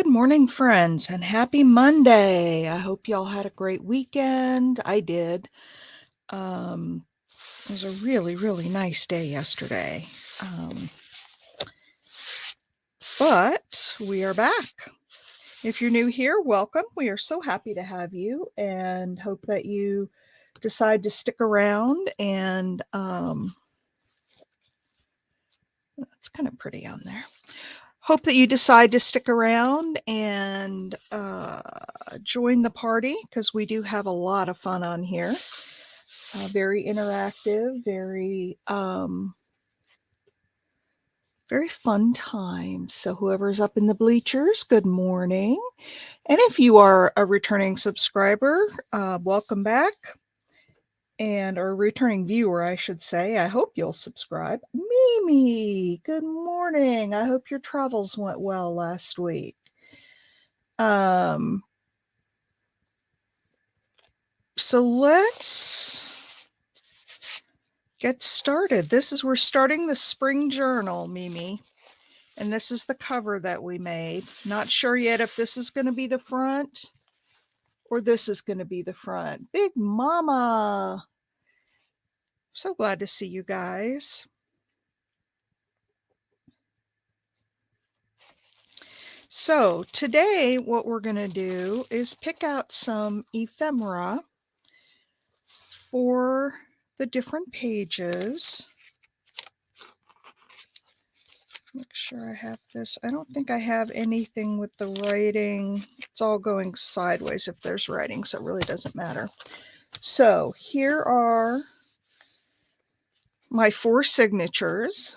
Good morning, friends, and happy Monday. I hope y'all had a great weekend. I did. Um, it was a really, really nice day yesterday. But we are back. If you're new here, welcome. We are so happy to have you and hope that you decide to stick around. And it's kind of pretty on there. Hope that you decide to stick around and join the party because we do have a lot of fun on here. Very interactive, very fun time. So whoever's up in the bleachers, good morning. And if you are a returning subscriber, welcome back. And or returning viewer, I should say. I hope you'll subscribe. Mimi, good morning. I hope your travels went well last week. So let's get started. We're starting the spring journal, Mimi. And this is the cover that we made. Not sure yet if this is going to be the front or this is going to be the front. Big Mama. So glad to see you guys. So today what we're going to do is pick out some ephemera for the different pages. Make sure I have this. I don't think I have anything with the writing. It's all going sideways if there's writing, so it really doesn't matter. So here are my 4 signatures.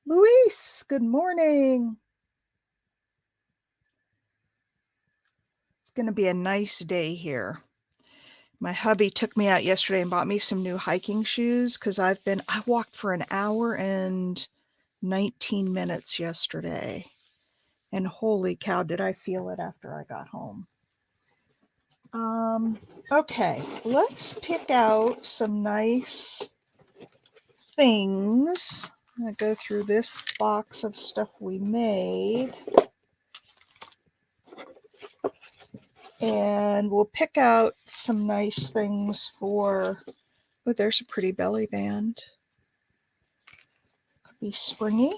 Luis, good morning. It's going to be a nice day here. My hubby took me out yesterday and bought me some new hiking shoes because I walked for an hour and 19 minutes yesterday. And holy cow, did I feel it after I got home. Okay, let's pick out some nice things. I'm going to go through this box of stuff we made. And we'll pick out some nice things for, oh, there's a pretty belly band. Could be springy.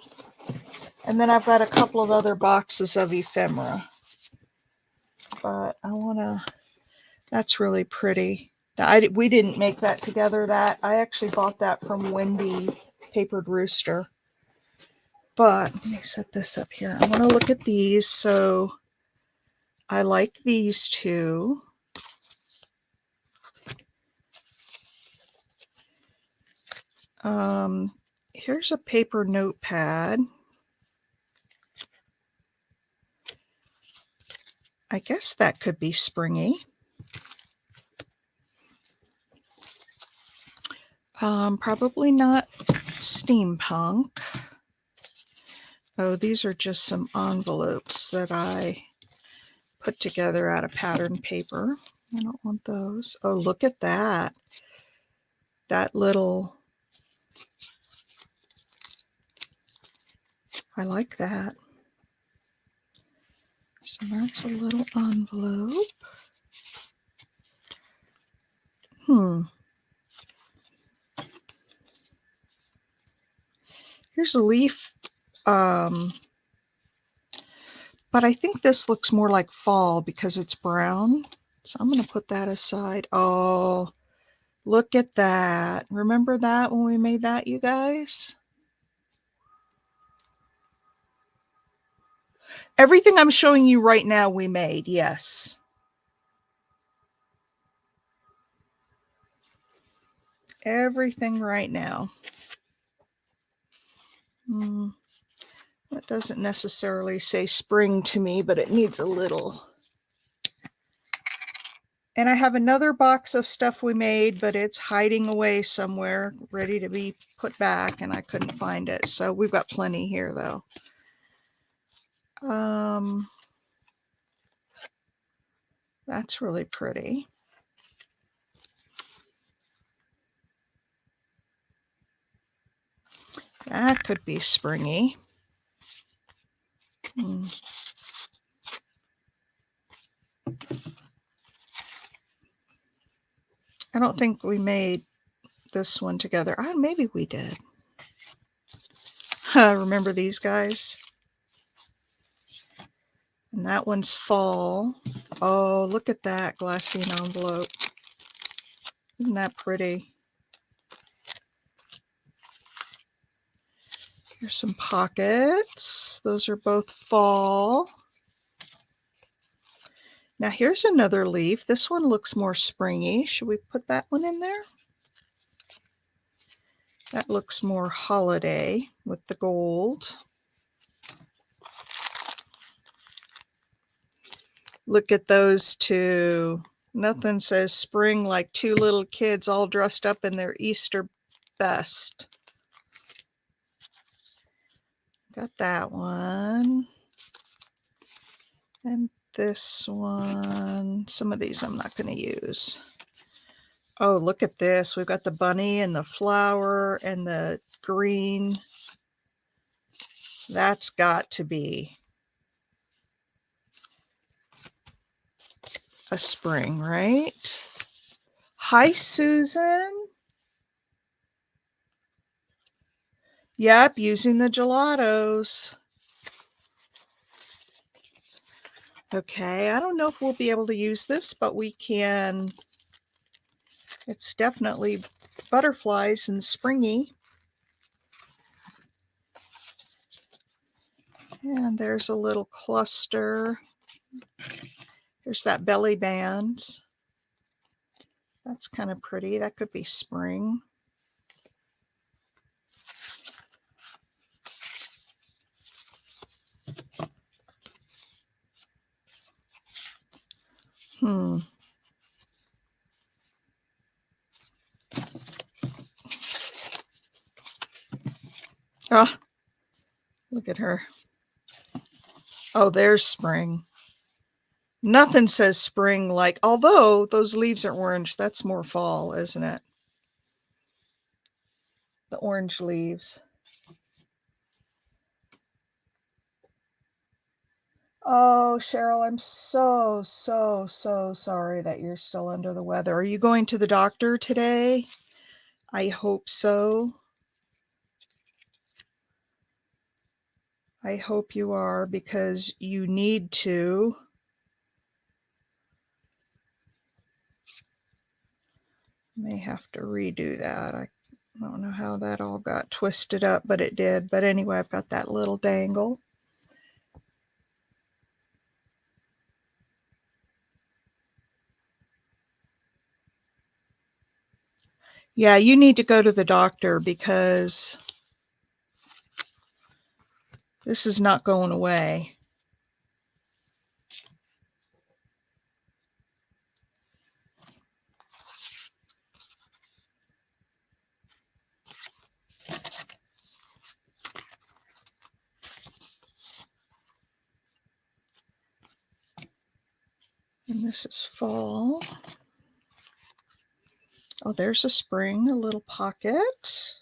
And then I've got a couple of other boxes of ephemera. But that's really pretty. We didn't make that together. I actually bought that from Wendy Papered Rooster. But let me set this up here. I want to look at these. So I like these two. Here's a paper notepad. I guess that could be springy. Probably not steampunk. Oh, these are just some envelopes that I put together out of pattern paper. I don't want those. Oh, look at that. That little, I like that. So that's a little envelope. Here's a leaf. But I think this looks more like fall because it's brown. So I'm going to put that aside. Oh, look at that. Remember that when we made that, you guys? Everything I'm showing you right now we made, yes. Everything right now. That doesn't necessarily say spring to me, but it needs a little. And I have another box of stuff we made, but it's hiding away somewhere, ready to be put back, and I couldn't find it. So we've got plenty here, though. That's really pretty. That could be springy. I don't think we made this one together. Maybe we did. Remember these guys? And that one's fall. Oh, look at that glassine envelope. Isn't that pretty? Here's some pockets. Those are both fall. Now here's another leaf. This one looks more springy. Should we put that one in there? That looks more holiday with the gold. Look at those two. Nothing says spring like two little kids all dressed up in their Easter best. Got that one. And this one. Some of these I'm not going to use. Oh, look at this. We've got the bunny and the flower and the green. That's got to be a spring, right? Hi, Susan. Yep, using the gelatos. Okay, I don't know if we'll be able to use this, but we can. It's definitely butterflies and springy. And there's a little cluster. There's that belly band. That's kind of pretty. That could be spring. Oh, look at her. Oh, there's spring. Nothing says spring like, although those leaves are orange, that's more fall, isn't it? The orange leaves. Oh, Cheryl, I'm so sorry that you're still under the weather. Are you going to the doctor today? I hope so. I hope you are, because you need to. May have to redo that. I don't know how that all got twisted up, but it did. But anyway, I've got that little dangle. Yeah, you need to go to the doctor because this is not going away. And this is fall. Oh, there's a spring, a little pocket.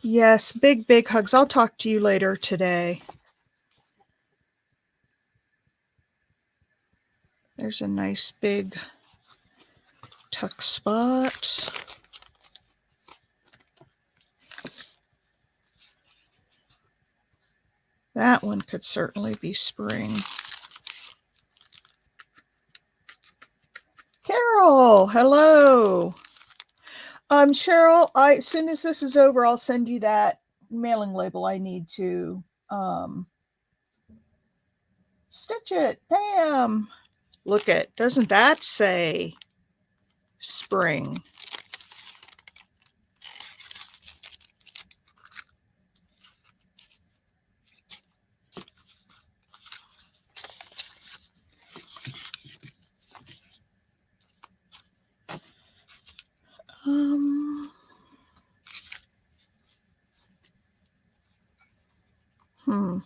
Yes, big hugs. I'll talk to you later today. There's a nice big tuck spot. That one could certainly be spring. Carol, hello. Cheryl, as soon as this is over, I'll send you that mailing label I need to stitch it. Bam! Look at, doesn't that say spring? Hmm.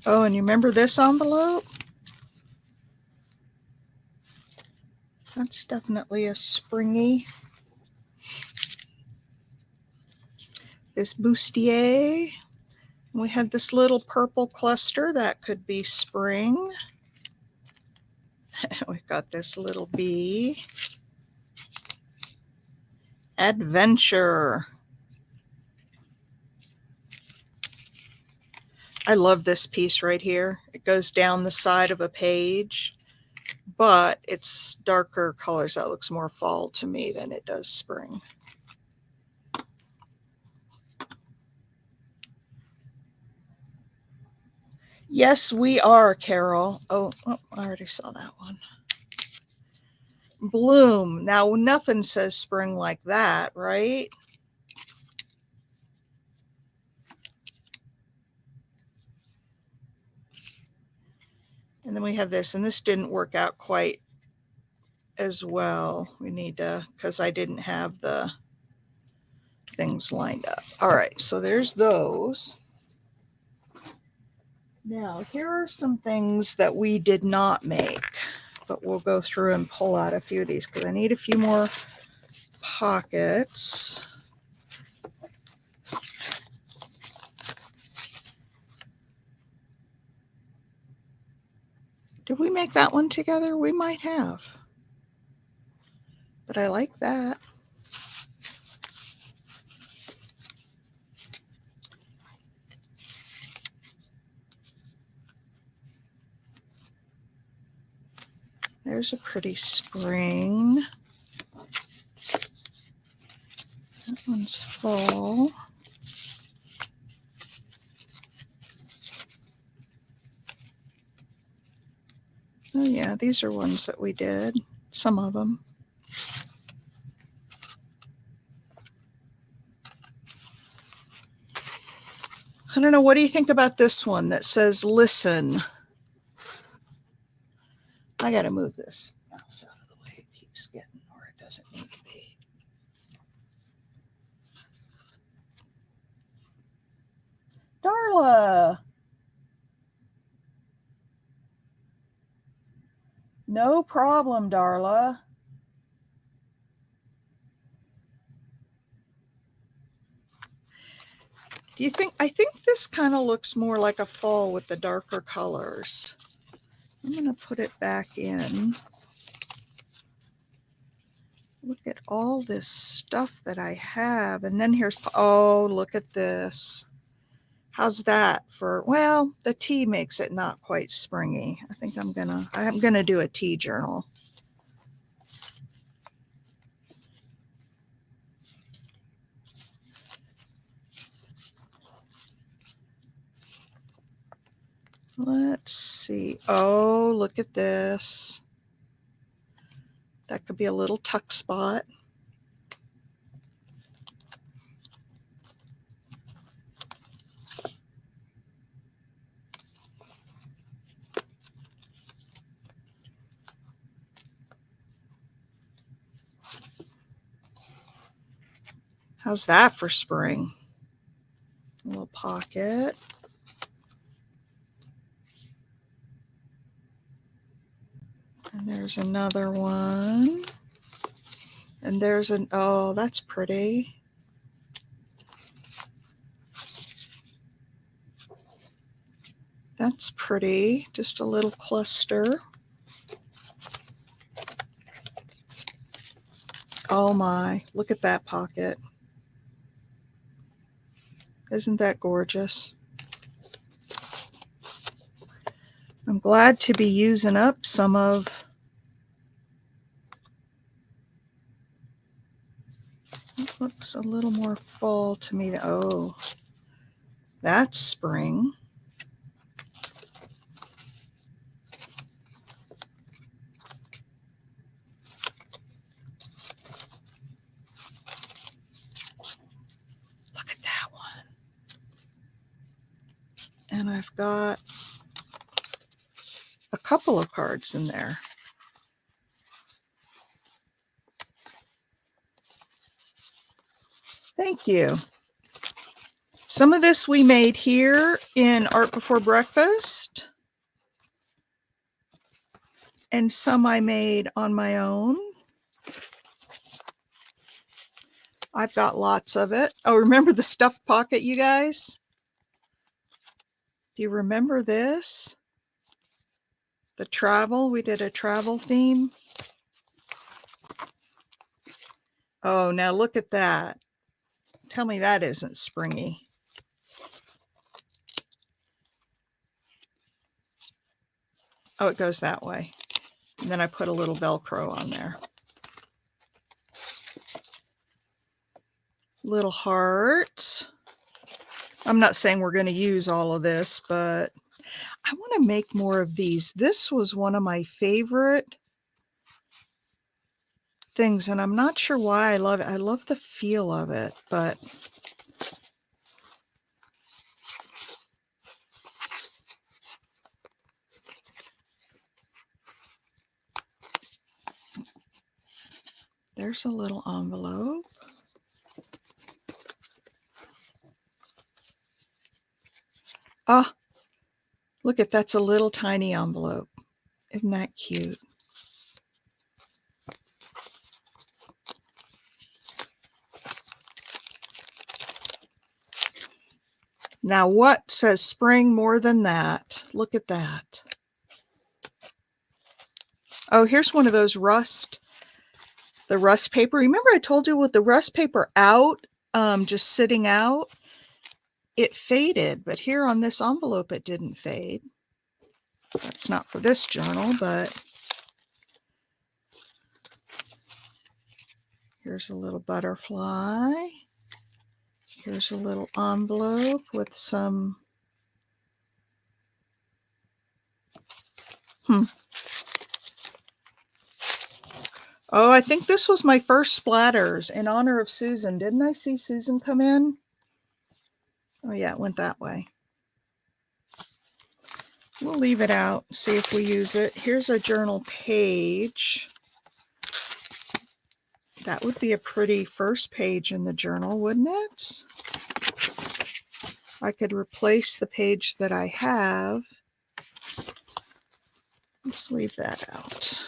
Oh, and you remember this envelope? That's definitely a springy. This bustier. We have this little purple cluster that could be spring. We've got this little bee. Adventure. I love this piece right here. It goes down the side of a page, but it's darker colors. That looks more fall to me than it does spring. Yes, we are, Carol. Oh, I already saw that one. Bloom. Now, nothing says spring like that, right? And then we have this, and this didn't work out quite as well. We need to, because I didn't have the things lined up. All right, so there's those. Now, here are some things that we did not make, but we'll go through and pull out a few of these because I need a few more pockets. Did we make that one together? We might have. But I like that. There's a pretty spring. That one's fall. Oh yeah, these are ones that we did. Some of them. I don't know. What do you think about this one that says listen? I got to move this mouse out of the way. It keeps getting where it doesn't need to be. Darla. No problem, Darla. Do you think, I think this kind of looks more like a fall with the darker colors. I'm going to put it back in. Look at all this stuff that I have. And then here's, oh, look at this. How's that for, well, the tea makes it not quite springy. I think I'm gonna do a tea journal. Let's see. Oh, look at this. That could be a little tuck spot. How's that for spring? A little pocket. And there's another one. And there's an, oh, that's pretty. That's pretty. Just a little cluster. Oh my, look at that pocket. Isn't that gorgeous? I'm glad to be using up some of it. Looks a little more fall to me. Oh, that's spring. Look at that one. And I've got a couple of cards in there. Thank you. Some of this we made here in Art Before Breakfast, and some I made on my own. I've got lots of it. Oh, remember the stuffed pocket, you guys? Do you remember this? The travel, we did a travel theme. Oh, now look at that. Tell me that isn't springy. Oh, it goes that way. And then I put a little Velcro on there. Little heart. I'm not saying we're going to use all of this, but I want to make more of these. This was one of my favorite things, and I'm not sure why I love it. I love the feel of it, but there's a little envelope. Ah, look at that's a little tiny envelope. Isn't that cute? Now what says spring more than that? Look at that. Oh, here's one of those the rust paper. Remember I told you with the rust paper out, just sitting out, it faded, but here on this envelope it didn't fade. That's not for this journal, but here's a little butterfly. Here's a little envelope with some Oh, I think this was my first splatters in honor of Susan. Didn't I see Susan come in? Oh yeah, it went that way. We'll leave it out, see if we use it. Here's a journal page. That would be a pretty first page in the journal, wouldn't it? I could replace the page that I have. Let's leave that out.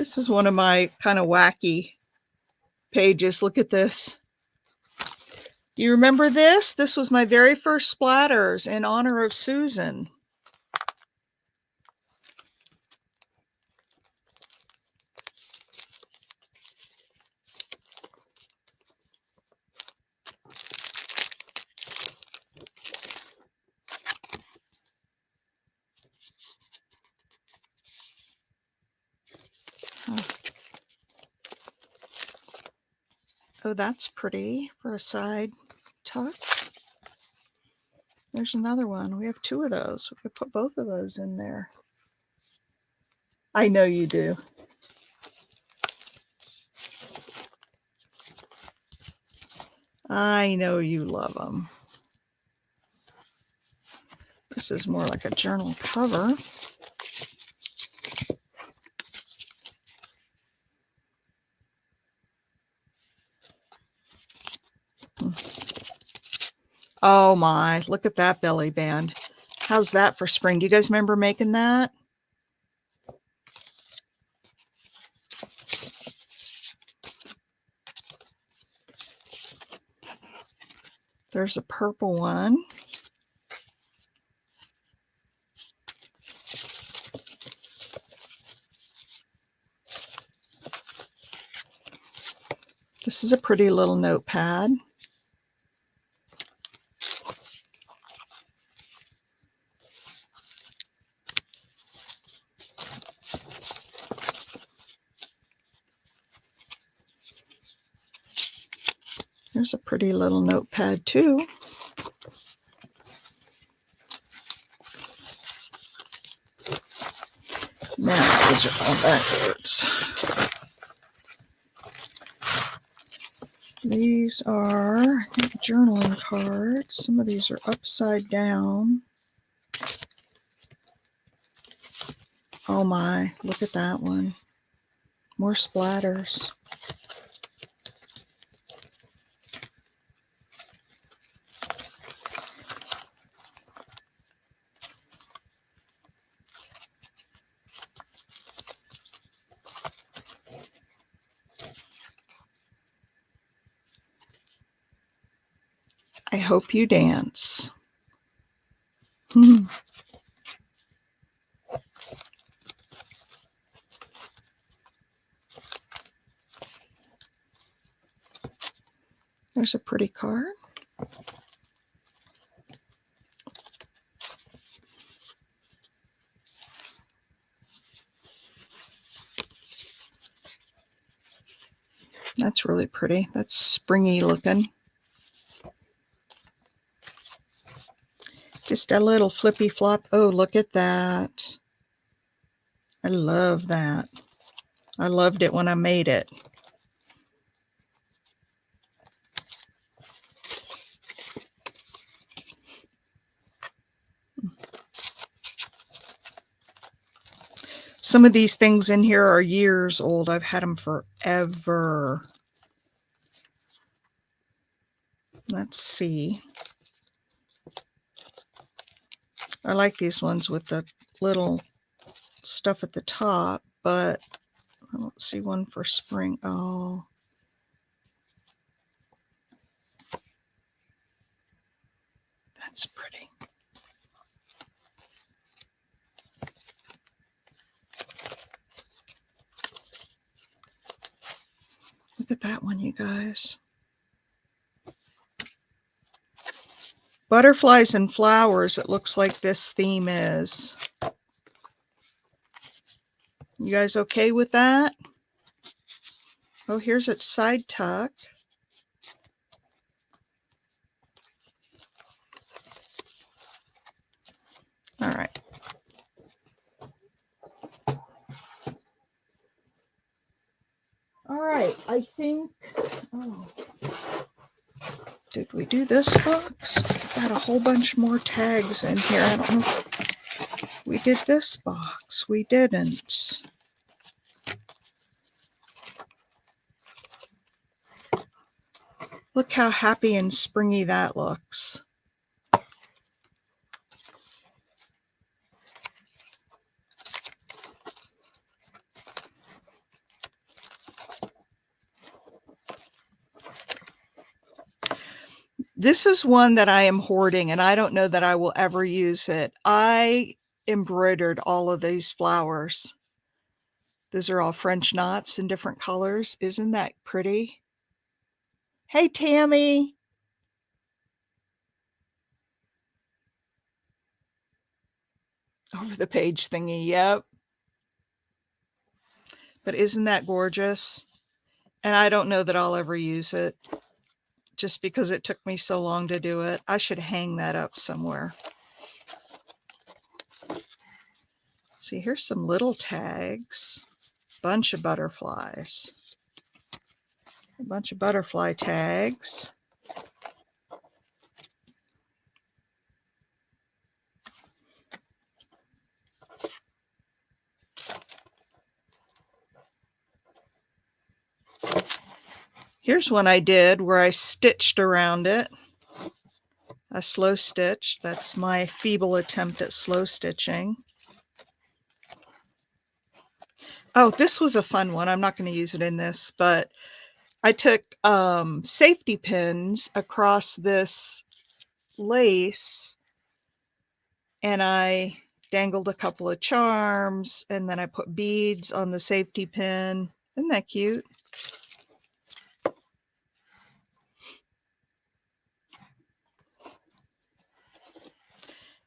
This is one of my kind of wacky pages. Look at this. Do you remember this? This was my very first splatters in honor of Susan. Oh, that's pretty for a side tuck. There's another one. We have two of those. We could put both of those in there. I know you do. I know you love them. This is more like a journal cover. Oh my, look at that belly band. How's that for spring? Do you guys remember making that? There's a purple one. This is a pretty little notepad. There's a pretty little notepad too. Now these are all backwards. These are, I think, journaling cards. Some of these are upside down. Oh my, look at that one. More splatters. I hope you dance. There's a pretty card. That's really pretty. That's springy looking. Just a little flippy flop. Oh, look at that. I love that. I loved it when I made it. Some of these things in here are years old. I've had them forever. Let's see. I like these ones with the little stuff at the top, but I don't see one for spring. Oh. That's pretty. Look at that one, you guys. Butterflies and flowers, it looks like this theme is. You guys okay with that? Oh, here's its side tuck. All right. All right, I think, oh, did we do this box? Got a whole bunch more tags in here. I don't know if we did this box. We didn't. Look how happy and springy that looks. This is one that I am hoarding, and I don't know that I will ever use it. I embroidered all of these flowers. These are all French knots in different colors. Isn't that pretty? Hey, Tammy. Over the page thingy, yep. But isn't that gorgeous? And I don't know that I'll ever use it just because it took me so long to do it. I should hang that up somewhere. See, here's some little tags. Bunch of butterflies. A bunch of butterfly tags. Here's one I did where I stitched around it. A slow stitch. That's my feeble attempt at slow stitching. Oh, this was a fun one. I'm not going to use it in this, but I took safety pins across this lace and I dangled a couple of charms and then I put beads on the safety pin. Isn't that cute?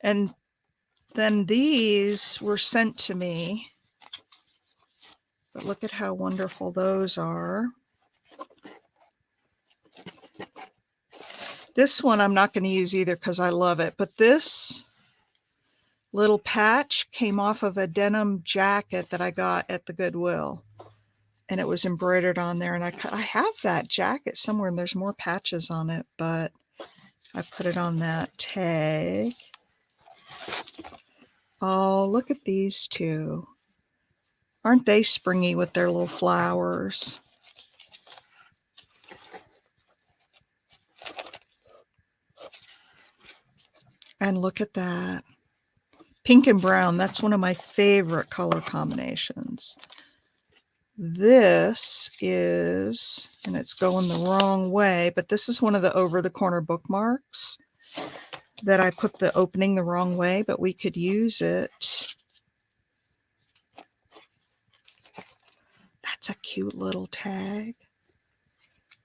And then these were sent to me. But look at how wonderful those are. This one I'm not going to use either because I love it. But this little patch came off of a denim jacket that I got at the Goodwill. And it was embroidered on there. And I have that jacket somewhere and there's more patches on it. But I put it on that tag. Oh, look at these two. Aren't they springy with their little flowers? And look at that. Pink and brown. That's one of my favorite color combinations. This is and it's going the wrong way, but this is one of the over the corner bookmarks that I put the opening the wrong way, but we could use it. That's a cute little tag.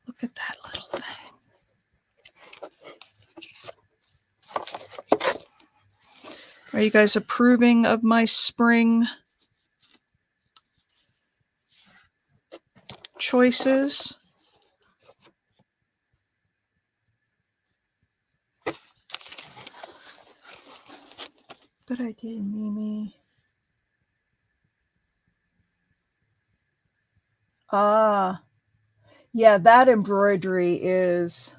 Look at that little thing. Are you guys approving of my spring choices? Good idea, Mimi. Ah, yeah, that embroidery is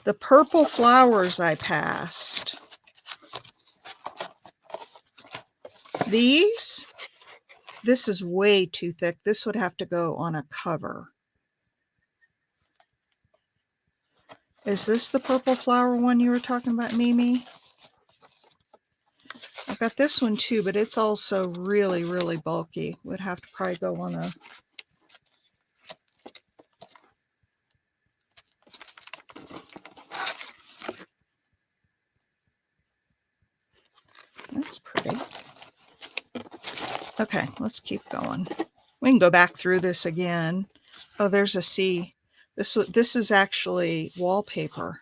the purple flowers I passed. These, this is way too thick. This would have to go on a cover. Is this the purple flower one you were talking about, Mimi? I've got this one too, but it's also really, really bulky. Would have to probably go on a... That's pretty. Okay, let's keep going. We can go back through this again. Oh, there's a C. This is actually wallpaper.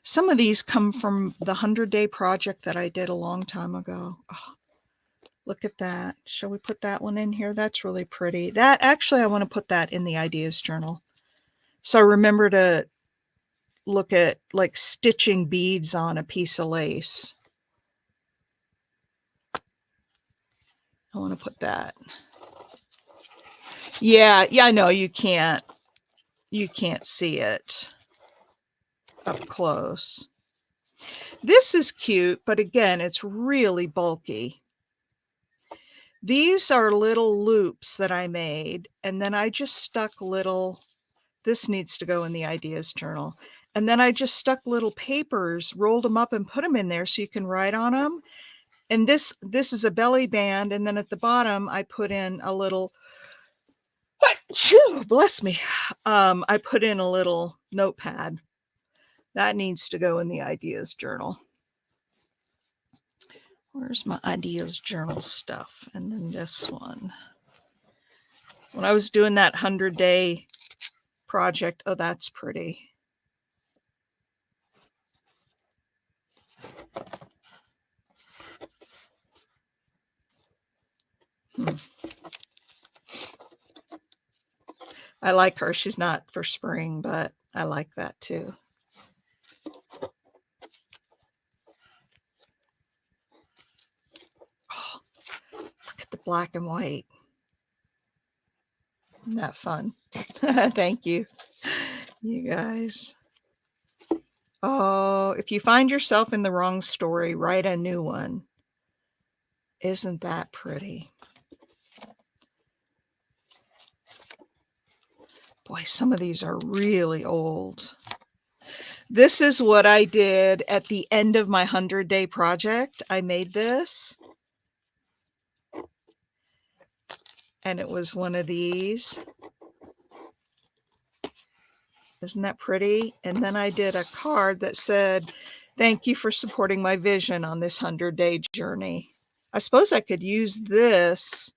Some of these come from the 100-day project that I did a long time ago. Oh, look at that. Shall we put that one in here? That's really pretty. That actually, I want to put that in the ideas journal. So remember to look at like stitching beads on a piece of lace. I want to put that. Yeah, I know you can't see it up close. This is cute, but again, it's really bulky. These are little loops that I made, and then I just stuck little, this needs to go in the ideas journal. And then I just stuck little papers, rolled them up and put them in there so you can write on them. And this is a belly band, and then at the bottom I put in a little, bless me, I put in a little notepad. That needs to go in the ideas journal. Where's my ideas journal stuff? And then this one. When I was doing that 100-day project, oh, that's pretty. I like her. She's not for spring, but I like that too. Oh, look at the black and white. Isn't that fun? Thank you, you guys. Oh, if you find yourself in the wrong story, write a new one. Isn't that pretty? Boy, some of these are really old. This is what I did at the end of my 100-day project. I made this. And it was one of these. Isn't that pretty? And then I did a card that said, "Thank you for supporting my vision on this 100-day journey." I suppose I could use this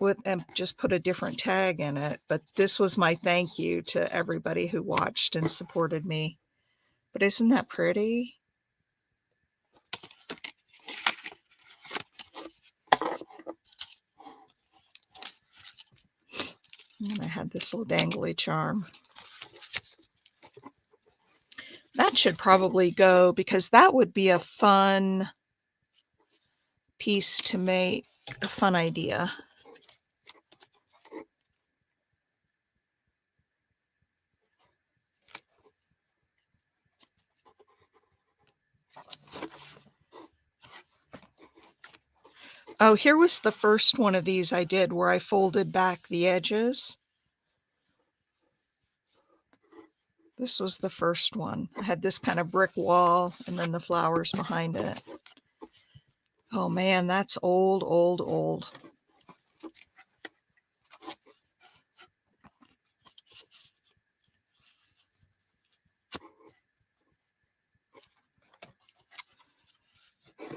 with and just put a different tag in it, but this was my thank you to everybody who watched and supported me. But isn't that pretty? And I had this little dangly charm. That should probably go because that would be a fun piece to make, a fun idea. Oh, here was the first one of these I did where I folded back the edges. This was the first one. I had this kind of brick wall and then the flowers behind it. Oh man, that's old, old, old.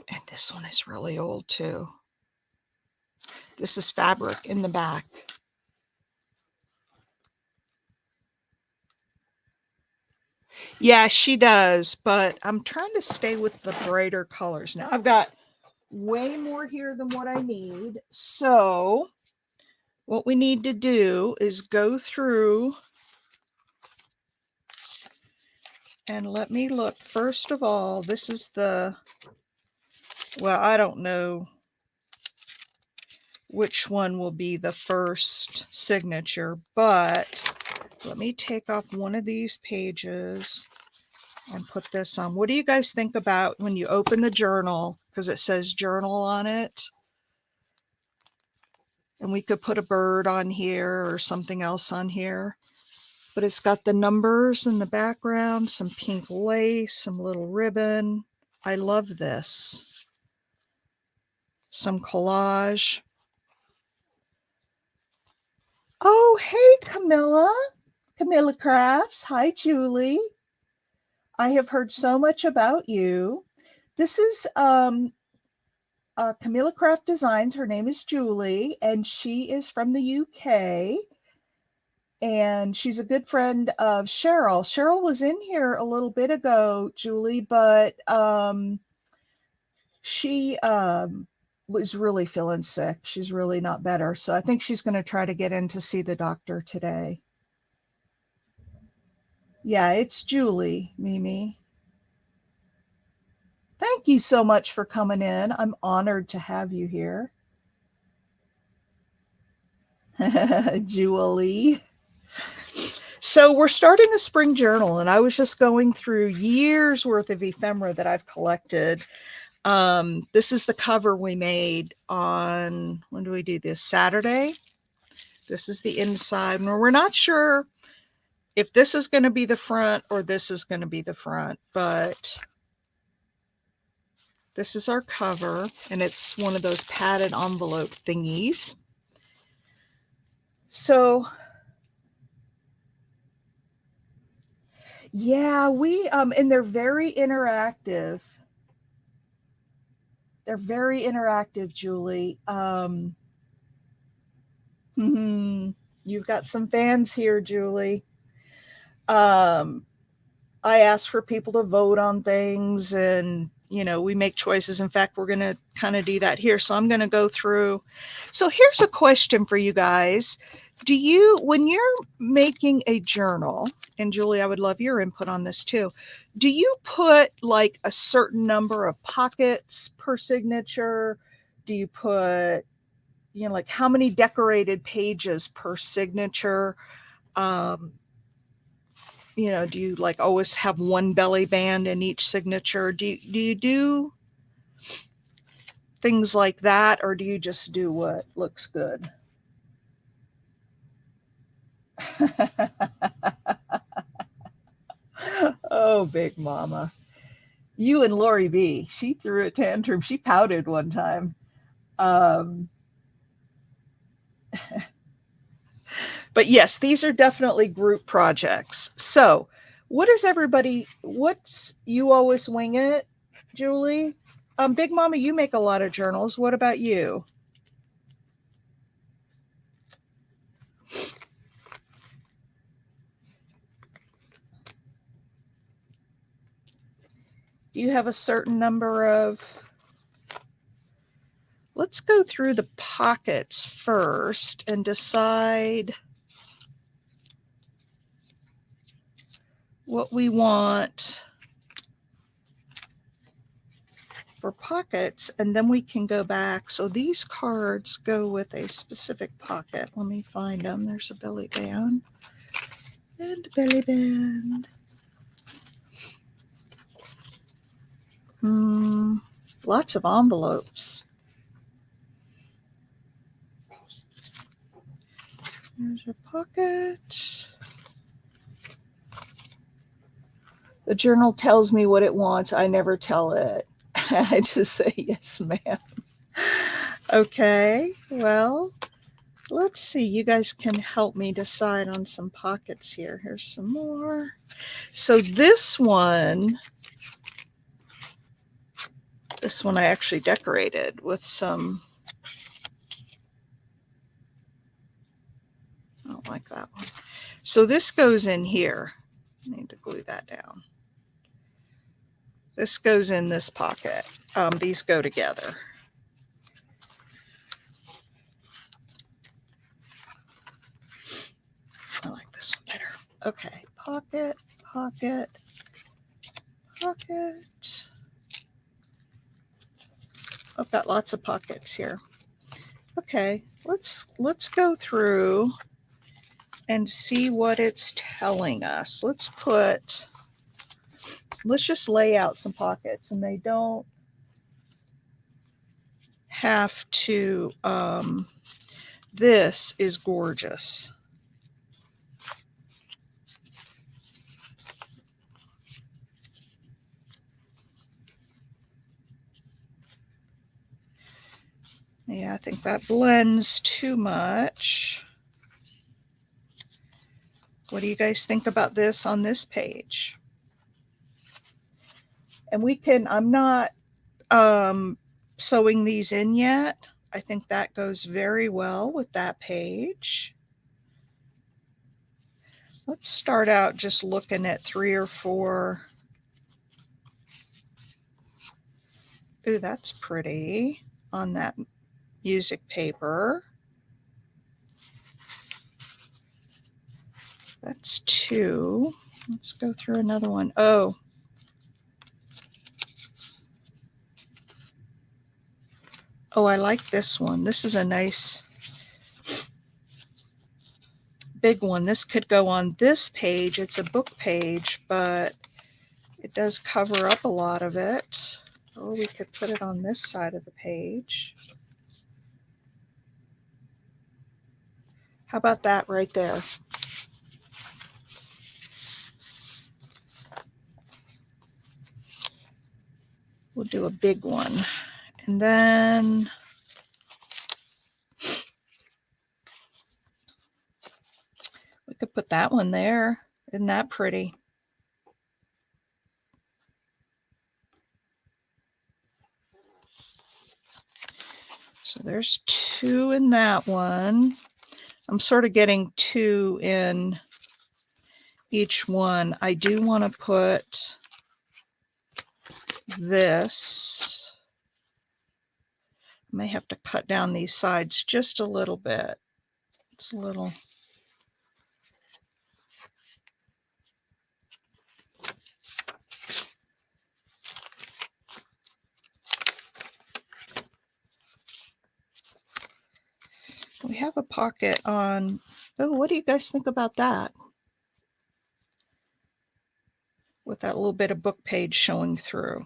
And this one is really old too. This is fabric in the back. Yeah, she does, but I'm trying to stay with the brighter colors. Now I've got way more here than what I need. So what we need to do is go through and let me look. First of all, this is the, well, I don't know which one will be the first signature, but let me take off one of these pages and put this on. What do you guys think about when you open the journal? Because it says journal on it. And we could put a bird on here or something else on here. But it's got the numbers in the background, some pink lace, some little ribbon. I love this. Some collage. Oh, hey, Camilla. Camilla Crafts. Hi, Julie. I have heard so much about you. This is Camilla Craft Designs. Her name is Julie, and she is from the UK. And she's a good friend of Cheryl. Cheryl was in here a little bit ago, Julie, but she was really feeling sick. She's really not better. So I think she's going to try to get in to see the doctor today. Yeah, it's Julie, Mimi. Thank you so much for coming in. I'm honored to have you here. Julie. So we're starting a spring journal, and I was just going through years worth of ephemera that I've collected. This is the cover we made on, when do we do this? Saturday. This is the inside. We're not sure if this is going to be the front or this is going to be the front, but this is our cover, and it's one of those padded envelope thingies. So yeah, and they're very interactive. They're very interactive, Julie. You've got some fans here, Julie. I ask for people to vote on things, and we make choices. In fact, we're going to kind of do that here. So I'm going to go through. So here's a question for you guys. When you're making a journal, and Julie, I would love your input on this too, do you put like a certain number of pockets per signature? Do you put, like how many decorated pages per signature? Do you like always have one belly band in each signature? Do you do things like that, or do you just do what looks good? Oh, Big Mama. You and Lori B. She threw a tantrum. She pouted one time. But yes, these are definitely group projects. So you always wing it, Julie? Big Mama, you make a lot of journals. What about you? Do you have a certain number of... Let's go through the pockets first and decide what we want for pockets, and then we can go back. So these cards go with a specific pocket. Let me find them. There's a belly band and a belly band. Lots of envelopes. There's a pocket. The journal tells me what it wants. I never tell it. I just say, yes, ma'am. Okay, well, let's see. You guys can help me decide on some pockets here. Here's some more. So this one I actually decorated with some, I don't like that one. So this goes in here. I need to glue that down. This goes in this pocket. These go together. I like this one better. Okay, pocket, pocket, pocket. I've got lots of pockets here. Okay, let's go through and see what it's telling us. Let's just lay out some pockets, and they don't have to, this is gorgeous. Yeah, I think that blends too much. What do you guys think about this on this page? And I'm not sewing these in yet. I think that goes very well with that page. Let's start out just looking at 3 or 4. Ooh, that's pretty on that music paper. That's 2. Let's go through another one. Oh, I like this one. This is a nice big one. This could go on this page. It's a book page, but it does cover up a lot of it. Or we could put it on this side of the page. How about that right there? We'll do a big one. And then we could put that one there. Isn't that pretty? So there's 2 in that one. I'm sort of getting 2 in each one. I do want to put this. I may have to cut down these sides just a little bit. It's a little. We have a pocket on. Oh, what do you guys think about that? With that little bit of book page showing through.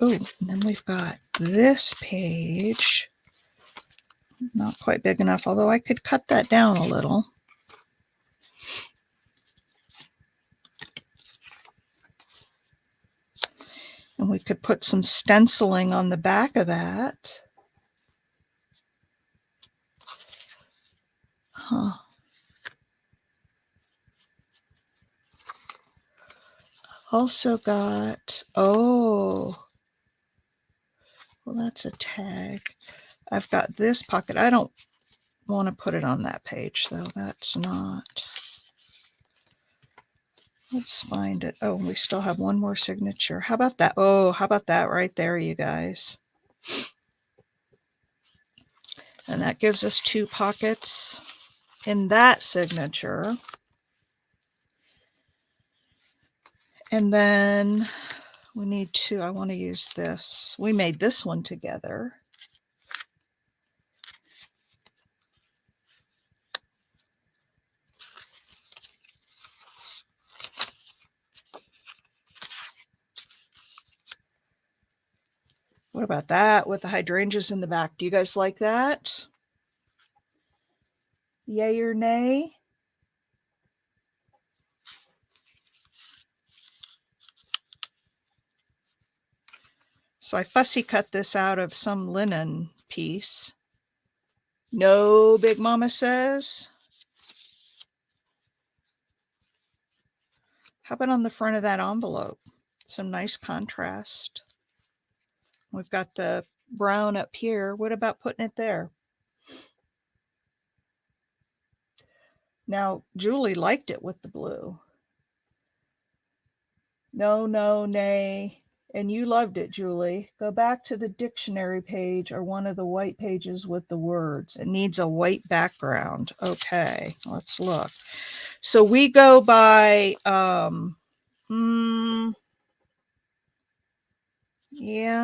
Oh, and then we've got this page. Not quite big enough, although I could cut that down a little. And we could put some stenciling on the back of that. Huh. Also got, well, that's a tag. I've got this pocket. I don't want to put it on that page, though. That's not. Let's find it. Oh, we still have one more signature. How about that? Oh, how about that right there, you guys? And that gives us 2 pockets in that signature. And then we need to, I want to use this. We made this one together. What about that with the hydrangeas in the back? Do you guys like that? Yay or nay? So I fussy cut this out of some linen piece. No, Big Mama says. How about on the front of that envelope? Some nice contrast. We've got the brown up here. What about putting it there? Now, Julie liked it with the blue. No, no, nay. And you loved it, Julie. Go back to the dictionary page or one of the white pages with the words. It needs a white background. Okay, let's look. So we go by, yeah,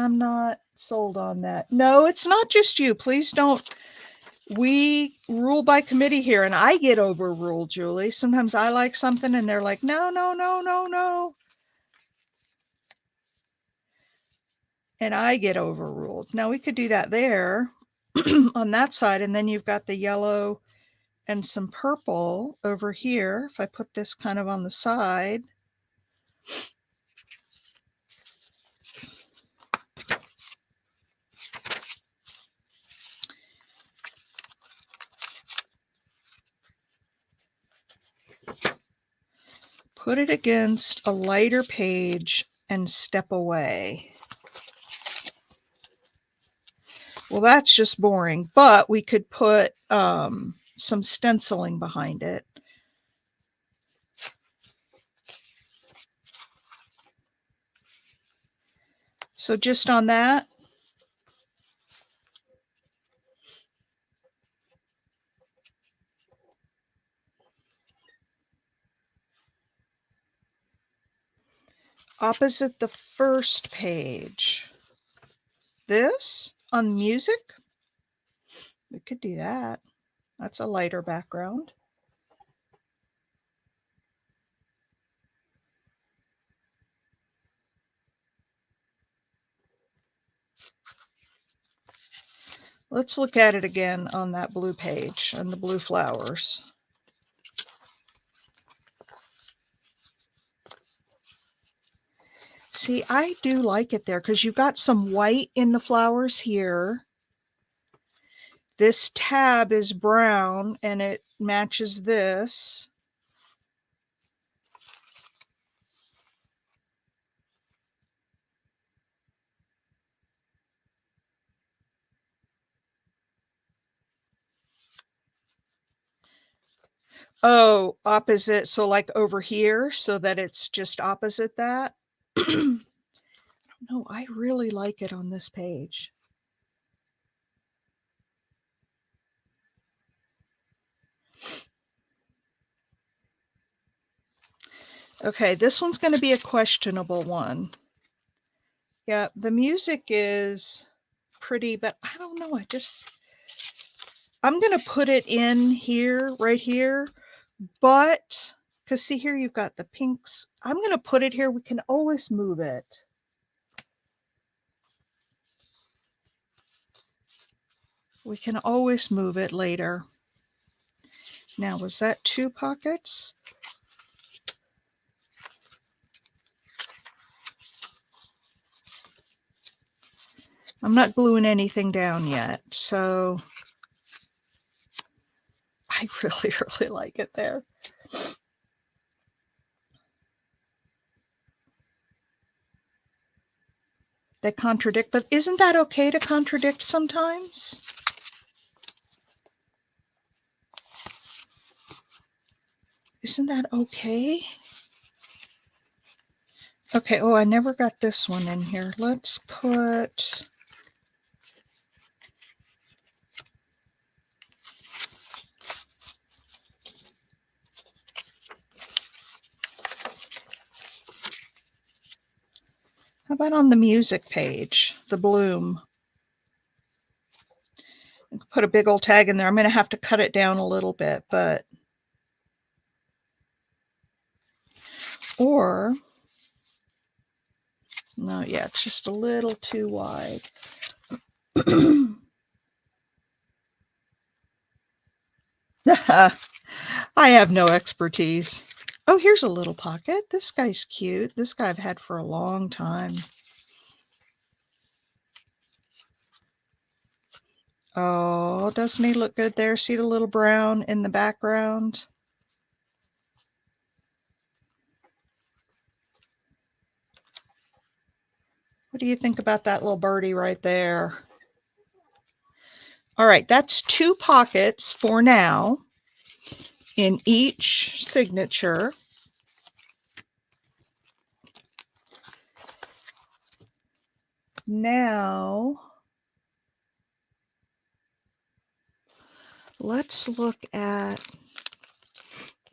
I'm not sold on that. No, it's not just you. Please don't. We rule by committee here, and I get overruled, Julie. Sometimes I like something and they're like, no, no, no, no, no. And I get overruled. Now we could do that there on that side, and then you've got the yellow and some purple over here. If I put this kind of on the side. Put it against a lighter page and step away. Well, that's just boring, but we could put some stenciling behind it. So just on that. Opposite the first page. This on music? We could do that. That's a lighter background. Let's look at it again on that blue page and the blue flowers. See, I do like it there because you've got some white in the flowers here. This tab is brown and it matches this. Oh, opposite. So like over here so that it's just opposite that. No, I really like it on this page. Okay, this one's going to be a questionable one. Yeah, the music is pretty, but I don't know. I'm going to put it in here, right here, but because see here, you've got the pinks. I'm going to put it here. We can always move it. We can always move it later. Now, was that 2 pockets? I'm not gluing anything down yet, so I really, really like it there. They contradict, but isn't that okay to contradict sometimes? Isn't that okay? Okay, oh, I never got this one in here. Let's put... How about on the music page, the bloom? Put a big old tag in there. I'm going to have to cut it down a little bit, but... Or... No, yeah, it's just a little too wide. I have no expertise. Oh, here's a little pocket. This guy's cute. This guy I've had for a long time. Oh, doesn't he look good there? See the little brown in the background? What do you think about that little birdie right there? All right, that's 2 pockets for now in each signature. Now, let's look at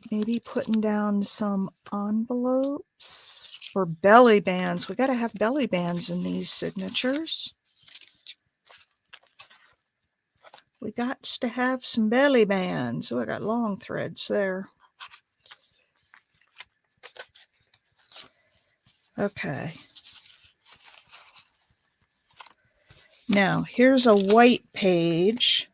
maybe putting down some envelopes or belly bands. We got to have belly bands in these signatures. We got to have some belly bands. Oh, I got long threads there. Okay. Now, here's a white page,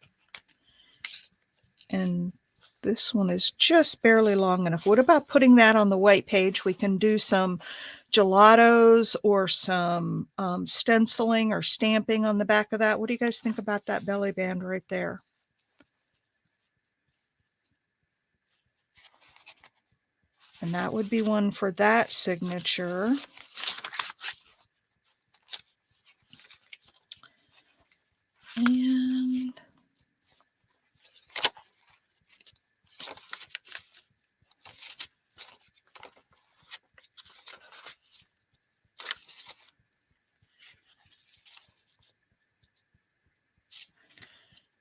and this one is just barely long enough. What about putting that on the white page? We can do some gelatos or some stenciling or stamping on the back of that. What do you guys think about that belly band right there? And that would be one for that signature. And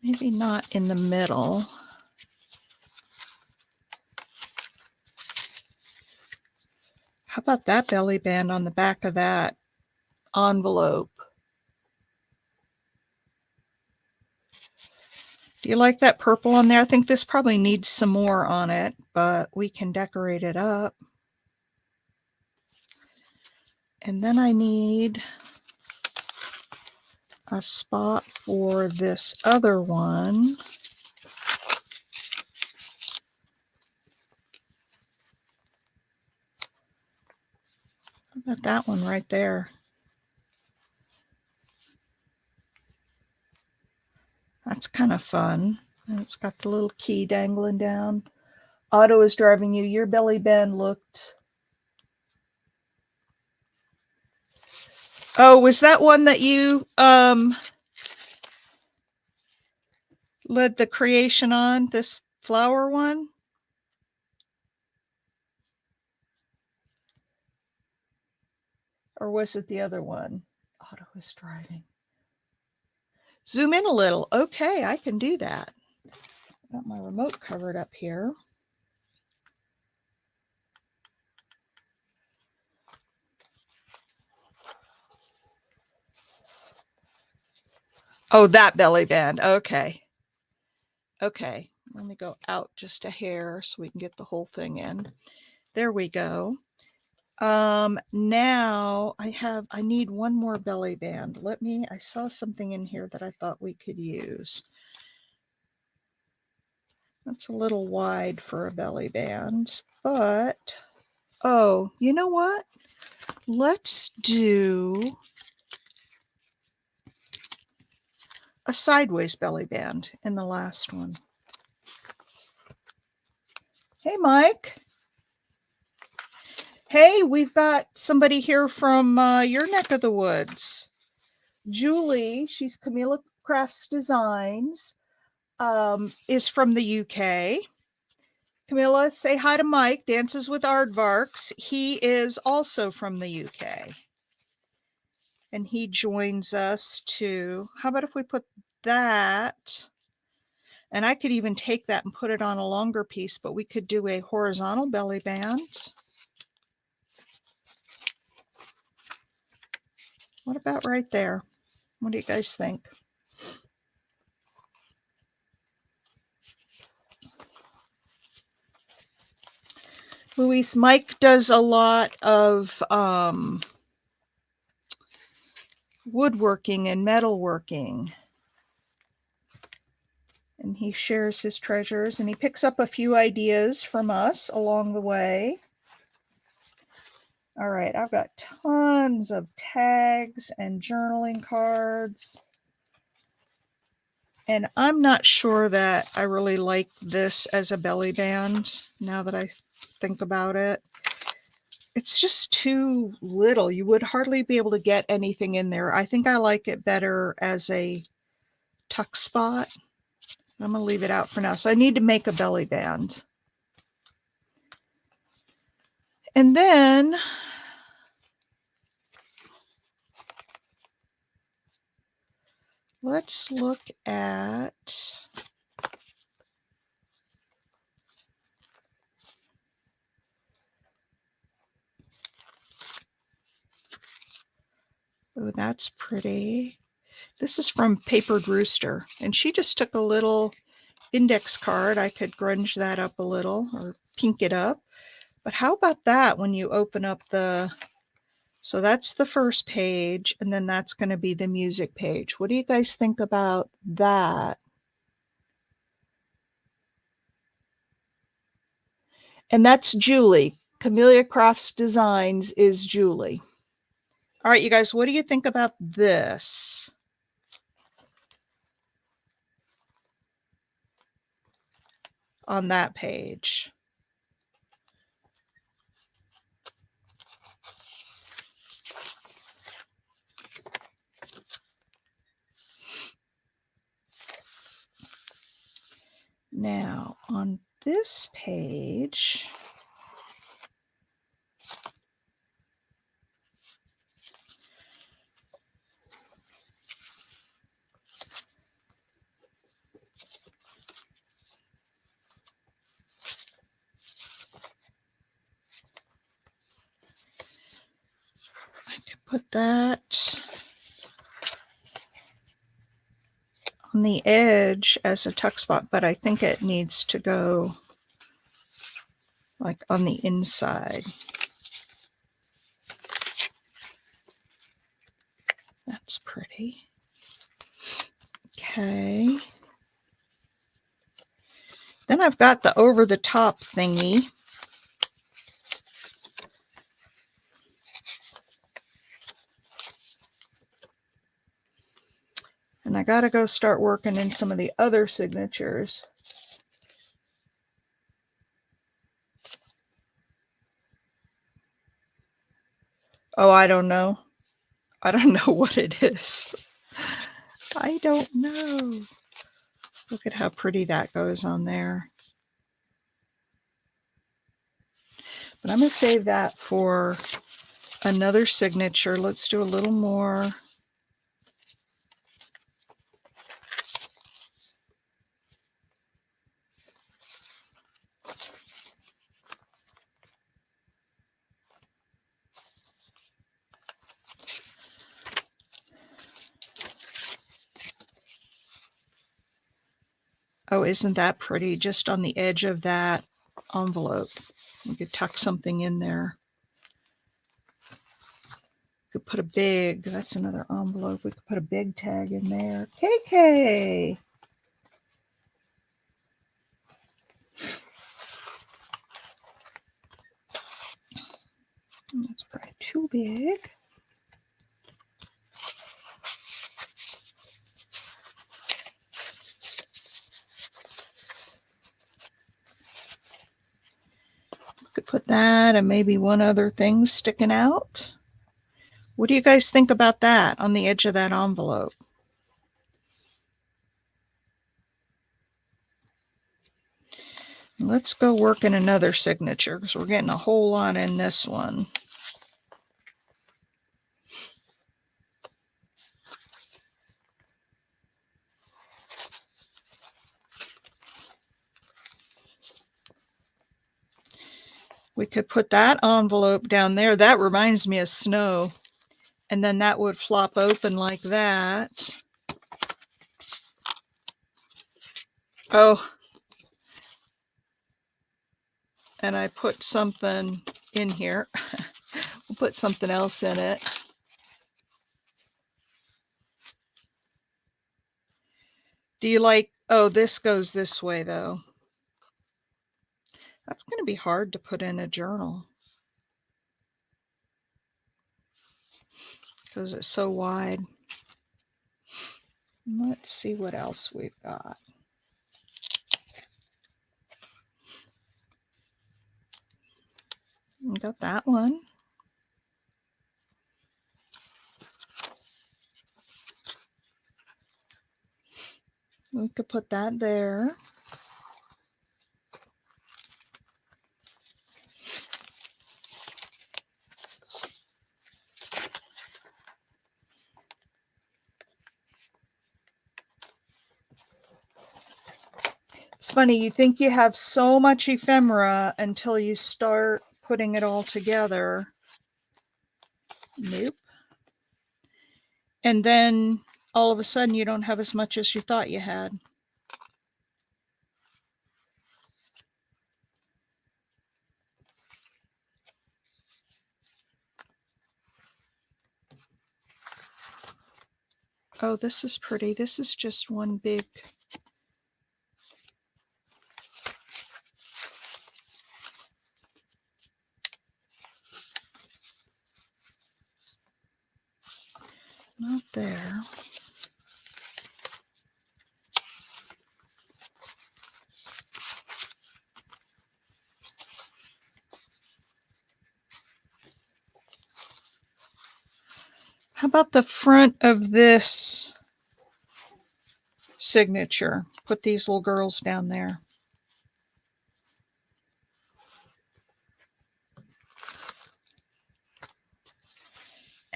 maybe not in the middle. How about that belly band on the back of that envelope? Do you like that purple on there? I think this probably needs some more on it, but we can decorate it up. And then I need a spot for this other one. How about that one right there? That's kind of fun. And it's got the little key dangling down. Otto is driving you. Your belly band looked... Oh, was that one that you led the creation on? This flower one? Or was it the other one? Otto is driving. Zoom in a little. Okay, I can do that. Got my remote covered up here. Oh, that belly band. Okay. Okay. Let me go out just a hair so we can get the whole thing in. There we go. Now I need one more belly band. I saw something in here that I thought we could use. That's a little wide for a belly band, but, oh, you know what? Let's do a sideways belly band in the last one. Hey, Mike. Hey, we've got somebody here from your neck of the woods. Julie, she's Camilla Crafts Designs, is from the UK. Camilla, say hi to Mike, Dances with Aardvarks. He is also from the UK. And he joins us too. How about if we put that? And I could even take that and put it on a longer piece, but we could do a horizontal belly band. What about right there? What do you guys think? Luis, Mike does a lot of woodworking and metalworking. And he shares his treasures and he picks up a few ideas from us along the way. All right, I've got tons of tags and journaling cards. And I'm not sure that I really like this as a belly band now that I think about it. It's just too little. You would hardly be able to get anything in there. I think I like it better as a tuck spot. I'm going to leave it out for now. So I need to make a belly band. And then let's look at oh, that's pretty. This is from Papered Rooster, and she just took a little index card. I could grunge that up a little or pink it up. But how about that when you open up the, so that's the first page, and then that's going to be the music page. What do you guys think about that? And that's Julie. Camellia Crafts Designs is Julie. All right, you guys, what do you think about this? On that page. Now, on this page, I could put that on the edge as a tuck spot, but I think it needs to go like on the inside. That's pretty. Okay. Then I've got the over the top thingy. And I got to go start working in some of the other signatures. Oh, I don't know. I don't know what it is. I don't know. Look at how pretty that goes on there. But I'm going to save that for another signature. Let's do a little more. Oh, isn't that pretty? Just on the edge of that envelope. We could tuck something in there. Could put a big, that's another envelope. We could put a big tag in there. KK. That's probably too big. Could put that and maybe one other thing sticking out. What do you guys think about that on the edge of that envelope? Let's go work in another signature because we're getting a whole lot in this one. We could put that envelope down there. That reminds me of snow. And then that would flop open like that. Oh, and I put something in here. We'll put something else in it. Do you like, oh, this goes this way though. That's going to be hard to put in a journal because it's so wide. Let's see what else we've got. We got that one. We could put that there. It's funny, you think you have so much ephemera until you start putting it all together. Nope. And then all of a sudden you don't have as much as you thought you had. Oh, this is pretty. This is just one big. Not there. How about the front of this signature? Put these little girls down there.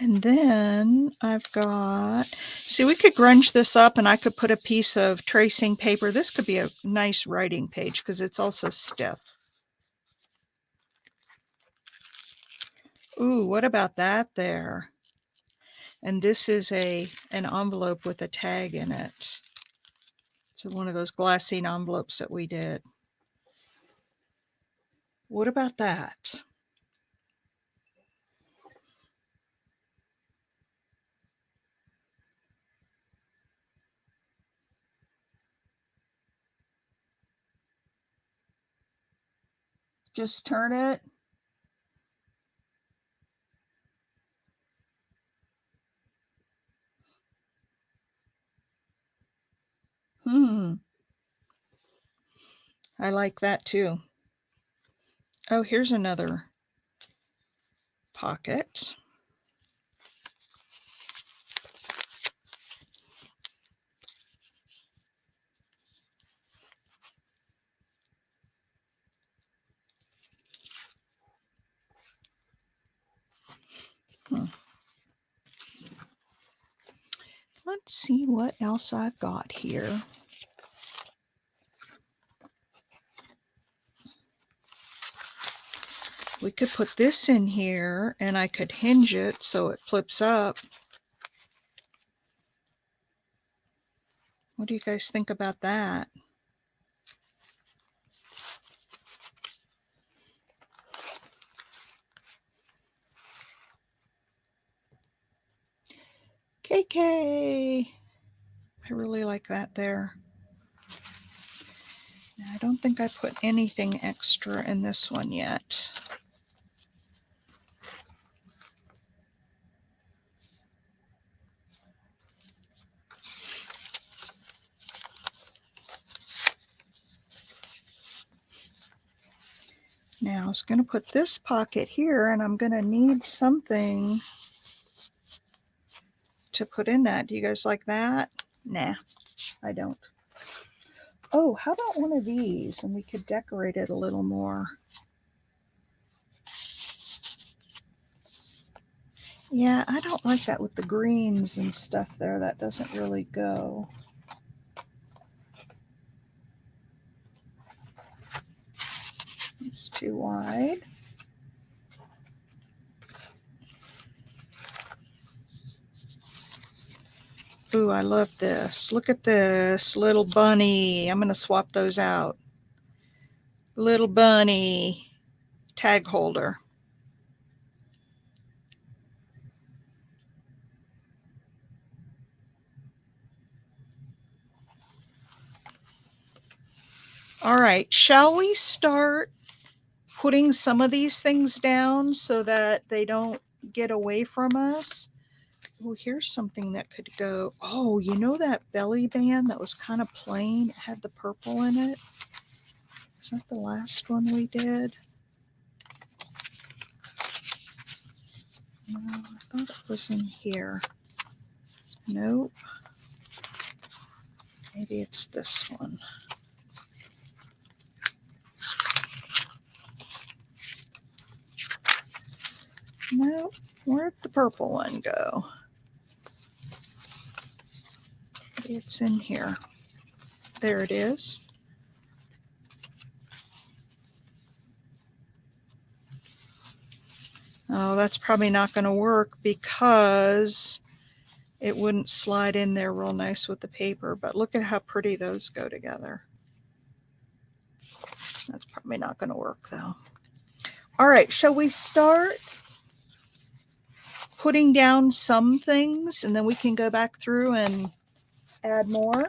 And then I've got, see, we could grunge this up and I could put a piece of tracing paper. This could be a nice writing page because it's also stiff. Ooh, what about that there? And this is an envelope with a tag in it. It's one of those glassine envelopes that we did. What about that? Just turn it. I like that too. Oh, here's another pocket. Let's see what else I've got here. We could put this in here and I could hinge it so it flips up. What do you guys think about that? KK! I really like that there. I don't think I put anything extra in this one yet. Now I was going to put this pocket here and I'm going to need something to put in that. Do you guys like that? Nah, I don't. Oh, how about one of these and we could decorate it a little more. Yeah, I don't like that with the greens and stuff there. That doesn't really go. It's too wide. Ooh, I love this. Look at this little bunny. I'm going to swap those out. Little bunny tag holder. All right, shall we start putting some of these things down so that they don't get away from us? oh, here's something that could go. Oh, you know that belly band that was kind of plain? It had the purple in it. Was that the last one we did? No, I thought it was in here. Nope. Maybe it's this one. Nope. Where'd the purple one go? Maybe it's in here. There it is. Oh, that's probably not going to work because it wouldn't slide in there real nice with the paper. But look at how pretty those go together. That's probably not going to work though. All right, shall we start putting down some things and then we can go back through and add more?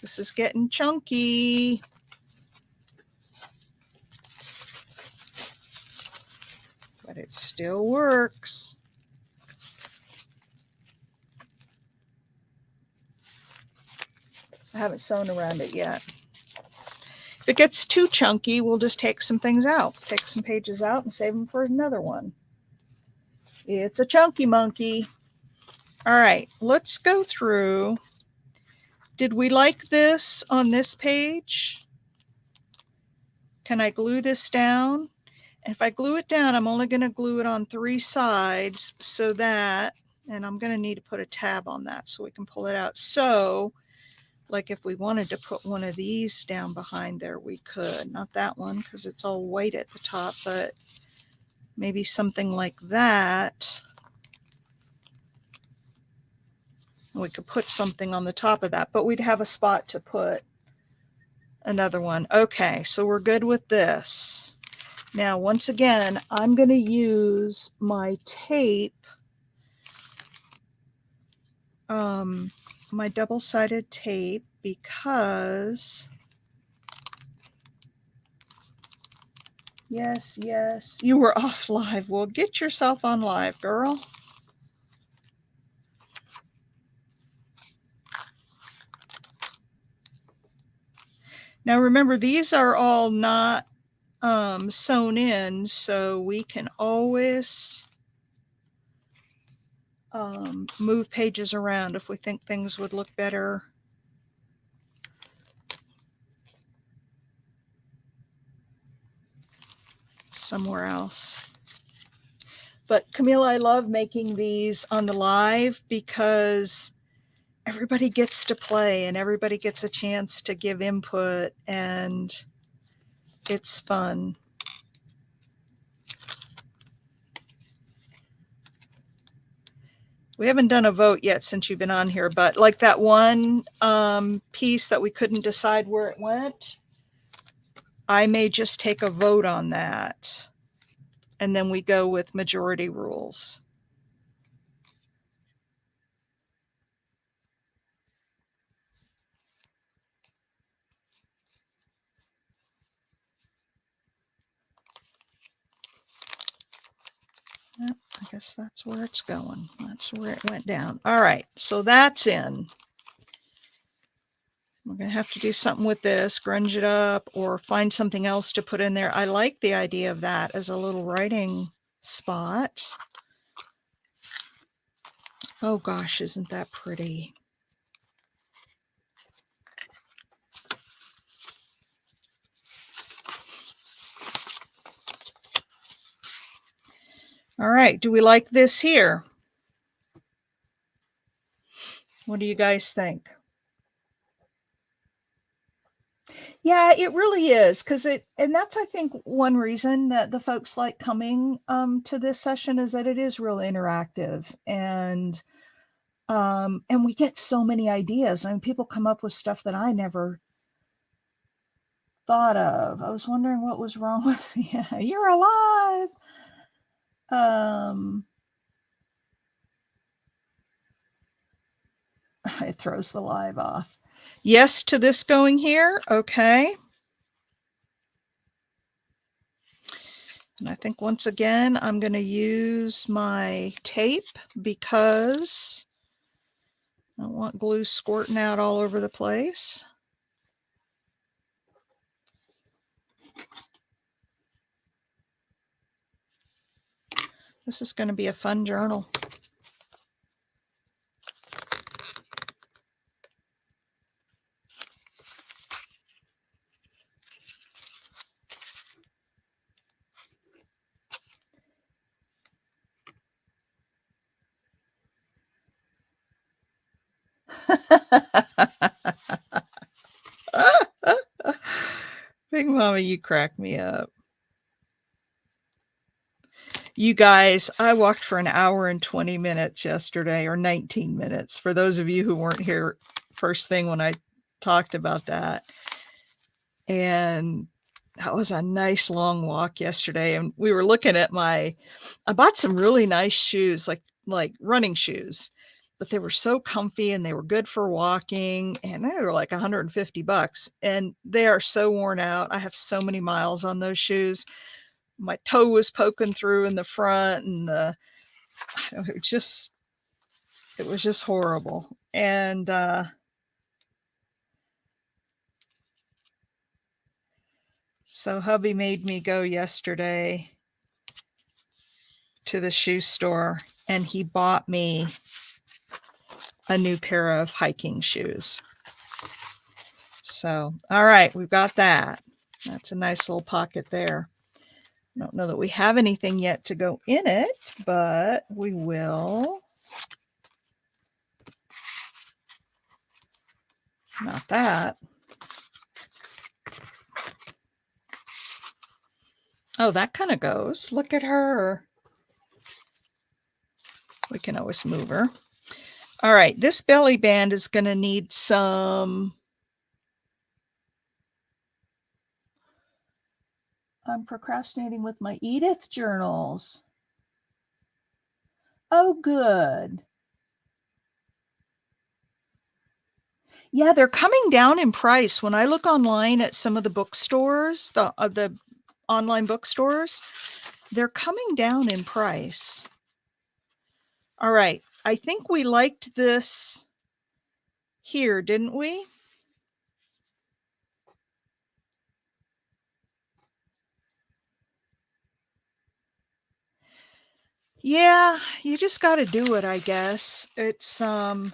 This is getting chunky. But it still works. I haven't sewn around it yet. If it gets too chunky, we'll just take some things out. Take some pages out and save them for another one. It's a chunky monkey. All right, let's go through. Did we like this on this page? Can I glue this down? And if I glue it down, I'm only going to glue it on 3 sides so that, and I'm going to need to put a tab on that so we can pull it out. So, like if we wanted to put one of these down behind there, we could. Not that one because it's all white at the top, but maybe something like that. We could put something on the top of that, but we'd have a spot to put another one. Okay, so we're good with this. Now, once again, I'm going to use my tape, my double-sided tape, because yes, you were off live. Well, get yourself on live, girl. Now, remember, these are all not sewn in, so we can always move pages around if we think things would look better somewhere else. But Camille, I love making these on the live because everybody gets to play and everybody gets a chance to give input and it's fun. We haven't done a vote yet since you've been on here, but like that one piece that we couldn't decide where it went, I may just take a vote on that and then we go with majority rules. Yep, I guess that's where it's going. That's where it went down. All right, so that's in. We're going to have to do something with this, grunge it up, or find something else to put in there. I like the idea of that as a little writing spot. Oh gosh, isn't that pretty? All right, do we like this here? What do you guys think? Yeah, it really is, because and that's, I think, one reason that the folks like coming to this session is that it is real interactive, and we get so many ideas. I mean, people come up with stuff that I never thought of. I was wondering what was wrong with me. Yeah, you're alive. It throws the live off. Yes to this going here. Okay. And I think once again, I'm going to use my tape because I don't want glue squirting out all over the place. This is going to be a fun journal. Big Mama, you crack me up. You guys, I walked for an hour and 20 minutes yesterday, or 19 minutes, for those of you who weren't here first thing when I talked about that. And that was a nice long walk yesterday. And we were looking at I bought some really nice shoes, like running shoes, but they were so comfy and they were good for walking, and they were like $150. And they are so worn out. I have so many miles on those shoes. My toe was poking through in the front, and it was just horrible. And so hubby made me go yesterday to the shoe store, and he bought me a new pair of hiking shoes. So, all right, we've got that. That's a nice little pocket there. I don't know that we have anything yet to go in it, but we will. Not that. Oh, that kind of goes. Look at her. We can always move her. All right, this belly band is going to need some. I'm procrastinating with my Edith journals. Oh, good. Yeah, they're coming down in price. When I look online at some of the bookstores, the online bookstores, they're coming down in price. All right, I think we liked this here, didn't we? Yeah, you just got to do it, I guess. It's I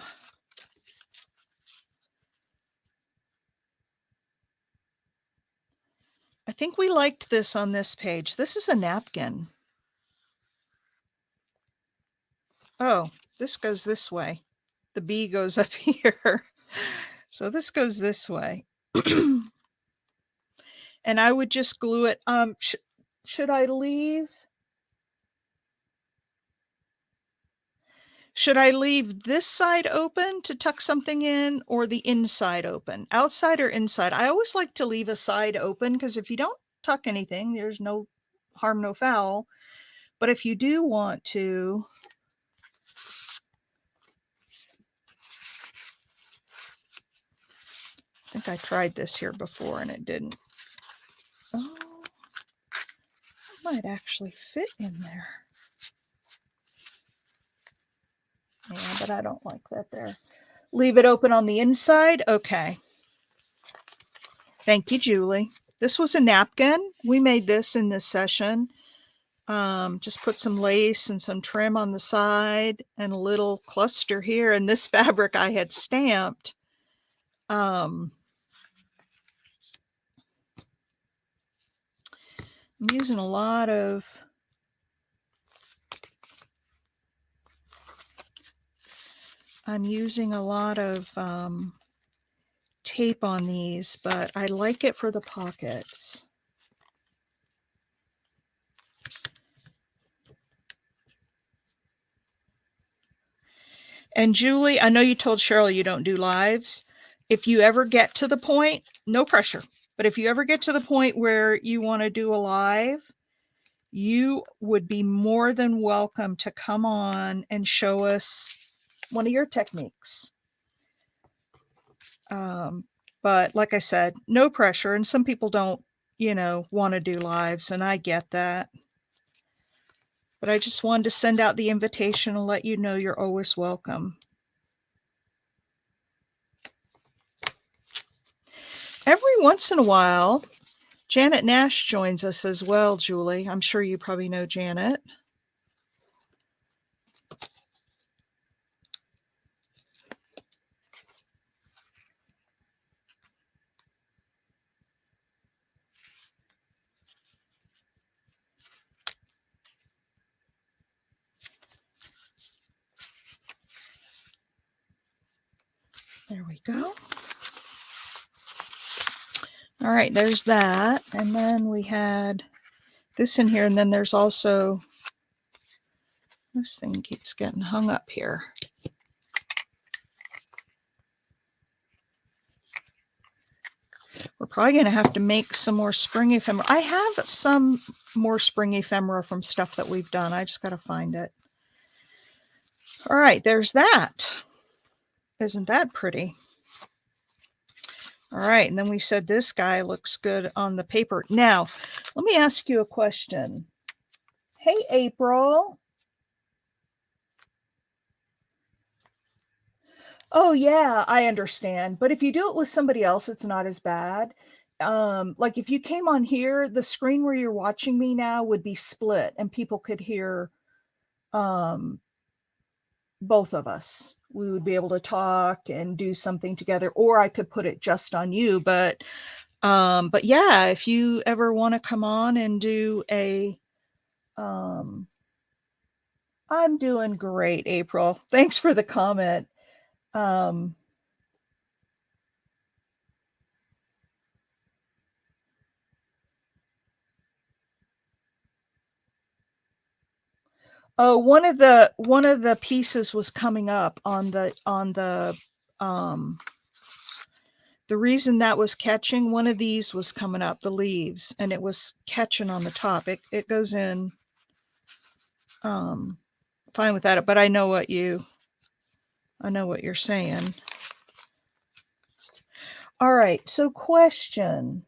think we liked this on this page. This is a napkin. Oh, this goes this way. The B goes up here. So this goes this way. And I would just glue it. Should I leave? Should I leave this side open to tuck something in, or the inside open? Outside or inside? I always like to leave a side open, because if you don't tuck anything, there's no harm, no foul. But if you do want to, I think I tried this here before and it didn't. Oh, it might actually fit in there. Yeah, but I don't like that there. Leave it open on the inside? Okay. Thank you, Julie. This was a napkin. We made this in this session. Just put some lace and some trim on the side and a little cluster here. And this fabric I had stamped. I'm using a lot of tape on these, but I like it for the pockets. And Julie, I know you told Cheryl you don't do lives. If you ever get to the point, no pressure, but if you ever get to the point where you want to do a live, you would be more than welcome to come on and show us one of your techniques. But like I said, no pressure. And some people don't, want to do lives, and I get that. But I just wanted to send out the invitation and let you know you're always welcome. Every once in a while, Janet Nash joins us as well, Julie. I'm sure you probably know Janet. There we go. All right, there's that. And then we had this in here, and then there's also, this thing keeps getting hung up here. We're probably going to have to make some more spring ephemera. I have some more spring ephemera from stuff that we've done. I just got to find it. All right, there's that. Isn't that pretty? All right, and then we said this guy looks good on the paper. Now, let me ask you a question. Hey, April. Oh, yeah, I understand. But if you do it with somebody else, it's not as bad. Like if you came on here, the screen where you're watching me now would be split and people could hear both of us. We would be able to talk and do something together, or I could put it just on you. But yeah, if you ever want to come on and do a, I'm doing great, April. Thanks for the comment. Oh, one of the pieces was coming up on the reason that was catching, one of these was coming up, the leaves, and it was catching on the top. It goes in fine with that, but I know what you're saying. All right, so question.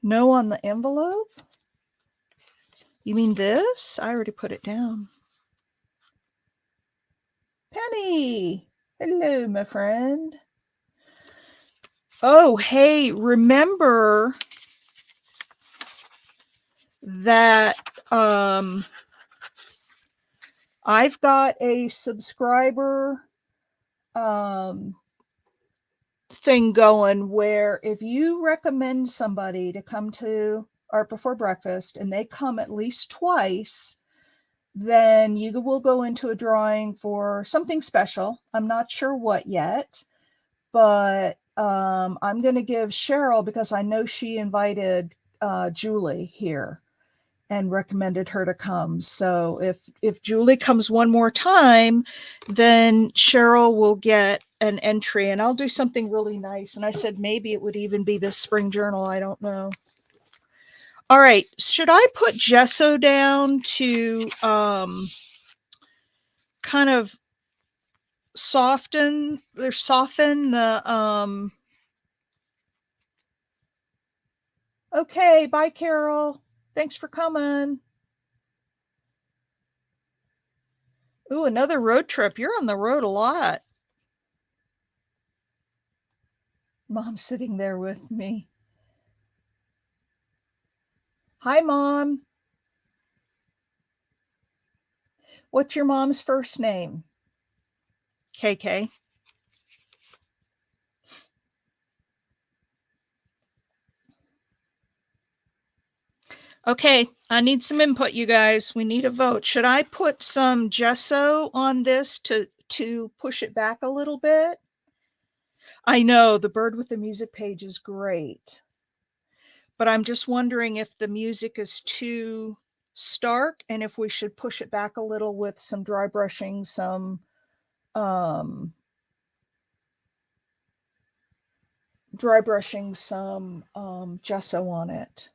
No on the envelope? You mean this? I already put it down. Penny! Hello, my friend. Oh, hey, remember that I've got a subscriber thing going where if you recommend somebody to come to Art Before Breakfast and they come at least twice, then you will go into a drawing for something special. I'm not sure what yet, but I'm going to give Cheryl, because I know she invited Julie here and recommended her to come. So if Julie comes one more time, then Cheryl will get an entry, and I'll do something really nice. And I said maybe it would even be this spring journal. I don't know. All right. Should I put gesso down to kind of soften the okay, bye Carol. Thanks for coming. Ooh, another road trip. You're on the road a lot. Mom's sitting there with me. Hi, Mom. What's your mom's first name? KK. Okay, I need some input, you guys. We need a vote. Should I put some gesso on this to push it back a little bit? I know the bird with the music page is great, but I'm just wondering if the music is too stark and if we should push it back a little with some dry brushing, some gesso on it.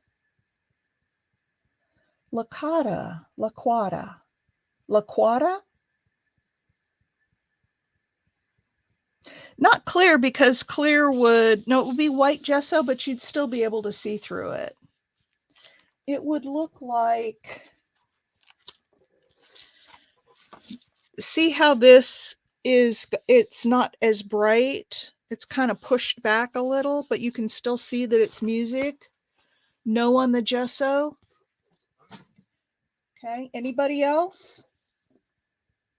Lacada, laquata, laquata. Not clear, because clear would, no, it would be white gesso, but you'd still be able to see through it. It would look like, see how this is, it's not as bright. It's kind of pushed back a little, but you can still see that it's music. No on the gesso. Okay, anybody else?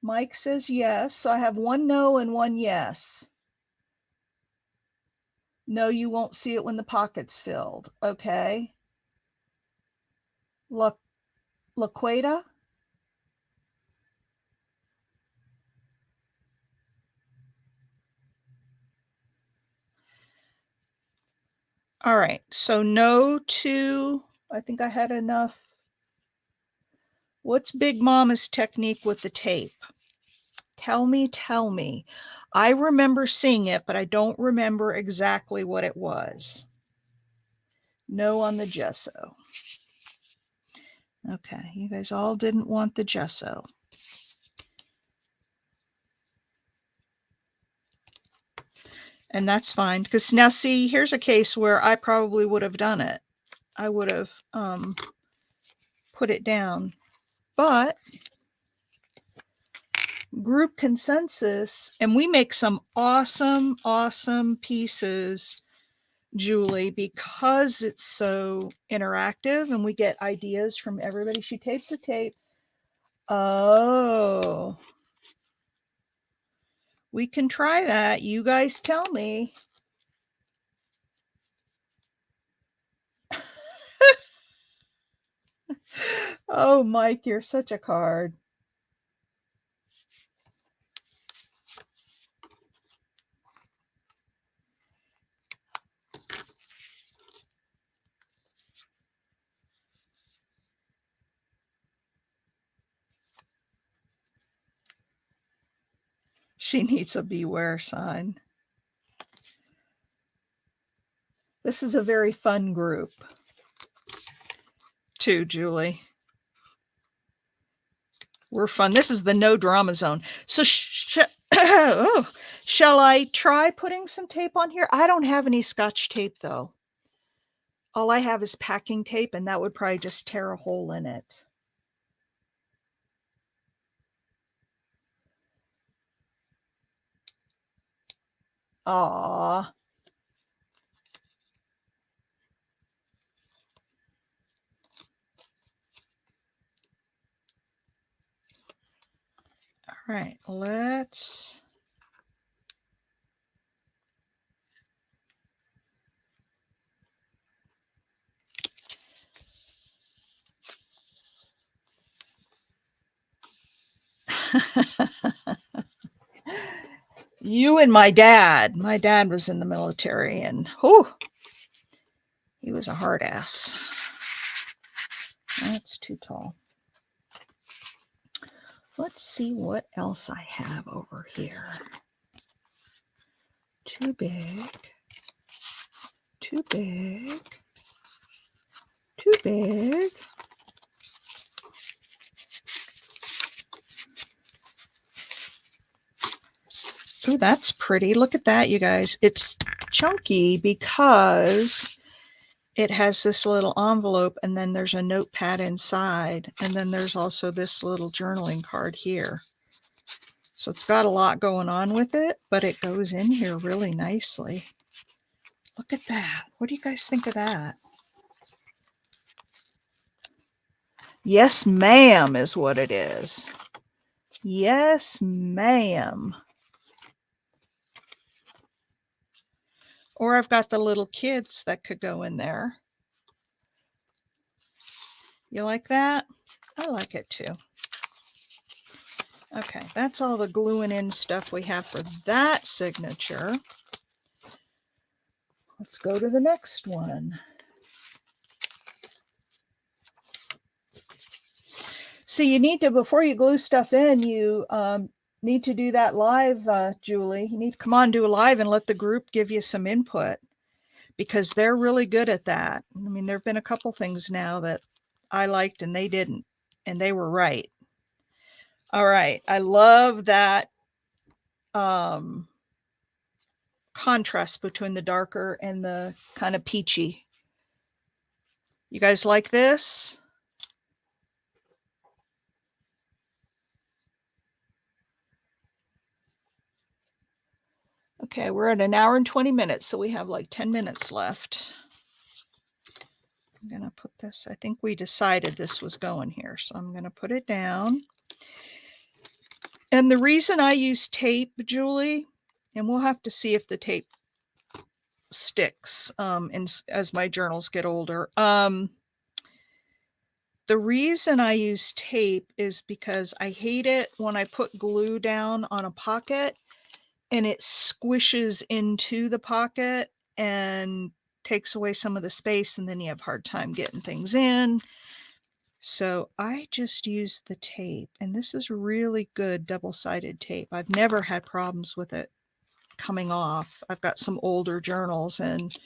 Mike says yes. So I have one no and one yes. No, you won't see it when the pocket's filled. Okay. Laqueta? All right. So no to, I think I had enough. What's Big Mama's technique with the tape? Tell me, tell me. I remember seeing it, but I don't remember exactly what it was. No on the gesso. Okay, you guys all didn't want the gesso. And that's fine, because now see, here's a case where I probably would have done it. I would have put it down. But group consensus, and we make some awesome, awesome pieces, Julie, because it's so interactive and we get ideas from everybody. She tapes the tape. Oh, we can try that. You guys tell me. Oh, Mike, you're such a card. She needs a beware sign. This is a very fun group, too, Julie. We're fun. This is the no drama zone. So oh, shall I try putting some tape on here? I don't have any Scotch tape, though. All I have is packing tape, and that would probably just tear a hole in it. Aww. All right, let's... You and my dad. My dad was in the military, and whew, he was a hard ass. That's too tall. Let's see what else I have over here. Too big. Too big. Too big. Oh, that's pretty. Look at that, you guys. It's chunky because it has this little envelope, and then there's a notepad inside, and then there's also this little journaling card here. So it's got a lot going on with it, but it goes in here really nicely. Look at that. What do you guys think of that? Yes, ma'am is what it is. Yes, ma'am. Or I've got the little kids that could go in there. You like that? I like it too. Okay, that's all the gluing in stuff we have for that signature. Let's go to the next one. So you need to, before you glue stuff in, you need to do that live, Julie. You need to come on, do a live and let the group give you some input, because they're really good at that. I mean, there have been a couple things now that I liked and they didn't, and they were right. All right. I love that contrast between the darker and the kind of peachy. You guys like this? Okay, we're at 1 hour and 20 minutes, so we have like 10 minutes left. I'm going to put this, I think we decided this was going here, so I'm going to put it down. And the reason I use tape, Julie, and we'll have to see if the tape sticks as my journals get older. The reason I use tape is because I hate it when I put glue down on a pocket and it squishes into the pocket and takes away some of the space, and then you have a hard time getting things in. So I just use the tape, and this is really good double-sided tape. I've never had problems with it coming off. I've got some older journals, and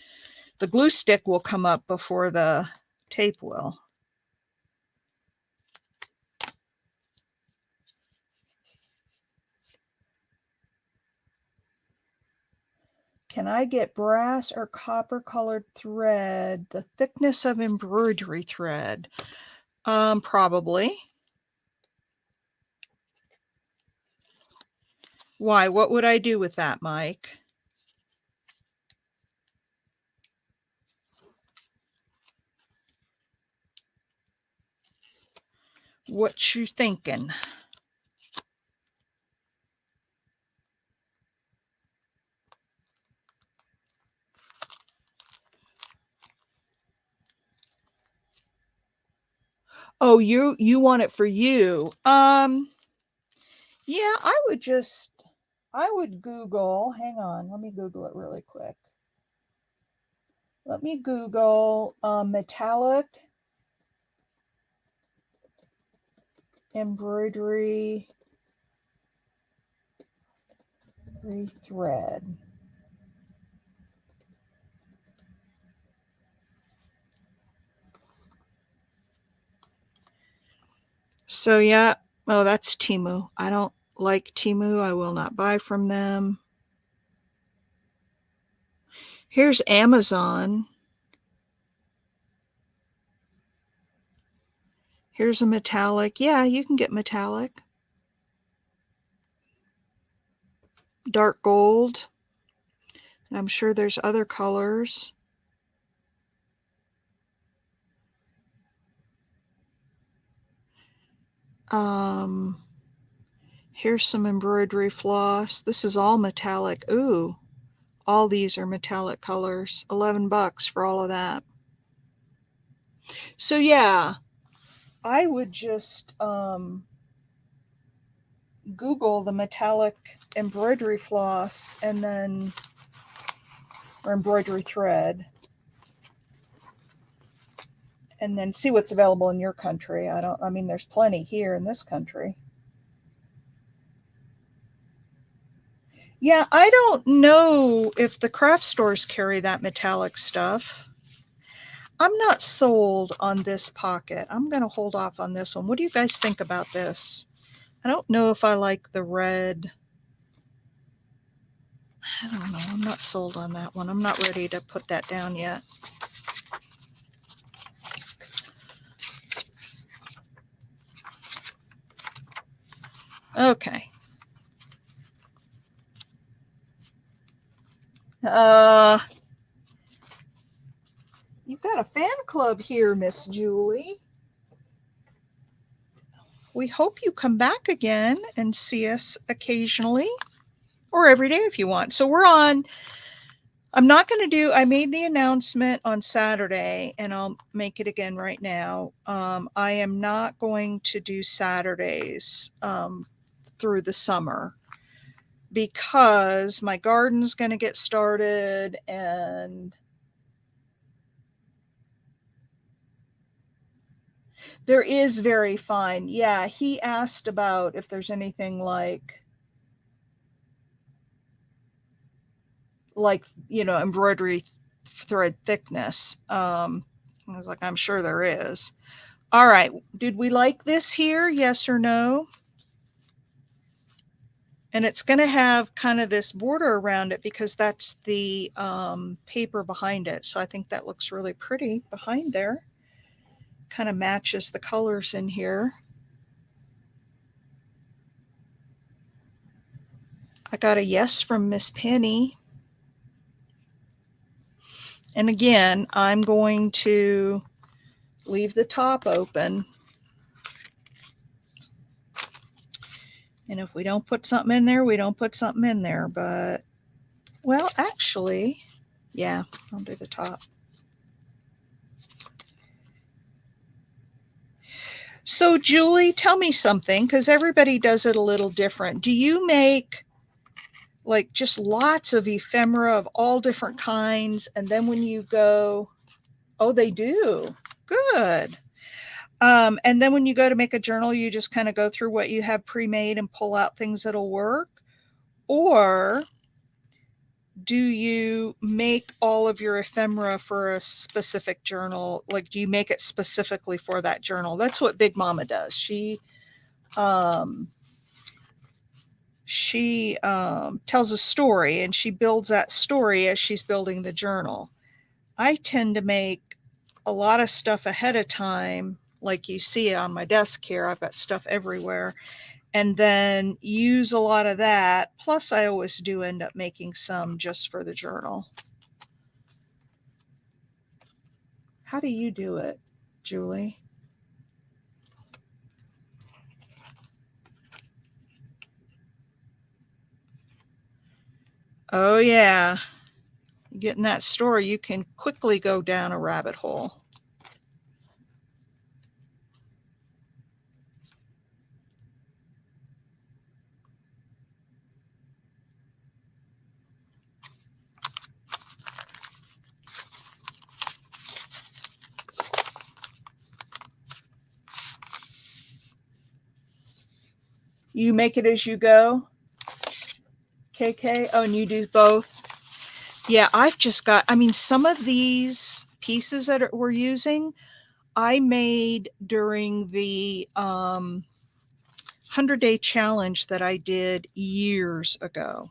the glue stick will come up before the tape will. Can I get brass or copper colored thread, the thickness of embroidery thread? Probably. Why? What would I do with that, Mike? What you thinking? Oh, you want it for you. Yeah, I would Google, hang on, let me Google it really quick. Let me Google metallic embroidery thread. So yeah, oh, that's Temu. I don't like Temu. I will not buy from them. Here's Amazon. Here's a metallic. Yeah, you can get metallic. Dark gold. And I'm sure there's other colors. Here's some embroidery floss. This is all metallic. Ooh, all these are metallic colors. $11 for all of that. So yeah, I would just Google the metallic embroidery floss and then, or embroidery thread, and then see what's available in your country. I mean, there's plenty here in this country. Yeah, I don't know if the craft stores carry that metallic stuff. I'm not sold on this pocket. I'm going to hold off on this one. What do you guys think about this? I don't know if I like the red. I don't know. I'm not sold on that one. I'm not ready to put that down yet. Okay. You've got a fan club here, Miss Julie. We hope you come back again and see us occasionally or every day if you want. So we're on. I'm not going to do, I made the announcement on Saturday and I'll make it again right now. I am not going to do Saturdays through the summer because my garden's going to get started and there is very fine. Yeah, he asked about if there's anything like embroidery thread thickness. I was like, I'm sure there is. All right, did we like this here? Yes or no? And it's going to have kind of this border around it because that's the paper behind it. So I think that looks really pretty behind there. Kind of matches the colors in here. I got a yes from Miss Penny. And again, I'm going to leave the top open. And if we don't put something in there, we don't put something in there. But, well, actually, yeah, I'll do the top. So, Julie, tell me something, because everybody does it a little different. Do you make like just lots of ephemera of all different kinds? And then when you go, oh, they do. Good. And then when you go to make a journal, you just kind of go through what you have pre-made and pull out things that'll work? Or do you make all of your ephemera for a specific journal? Like, do you make it specifically for that journal? That's what Big Mama does. She tells a story, and she builds that story as she's building the journal. I tend to make a lot of stuff ahead of time, like you see on my desk here. I've got stuff everywhere, and then use a lot of that. Plus, I always do end up making some just for the journal. How do you do it, Julie? Oh, yeah. You get in that story, you can quickly go down a rabbit hole. You make it as you go, KK? Oh, and you do both? Yeah, I've just got, I mean, some of these pieces that we're using, I made during the 100-day challenge that I did years ago.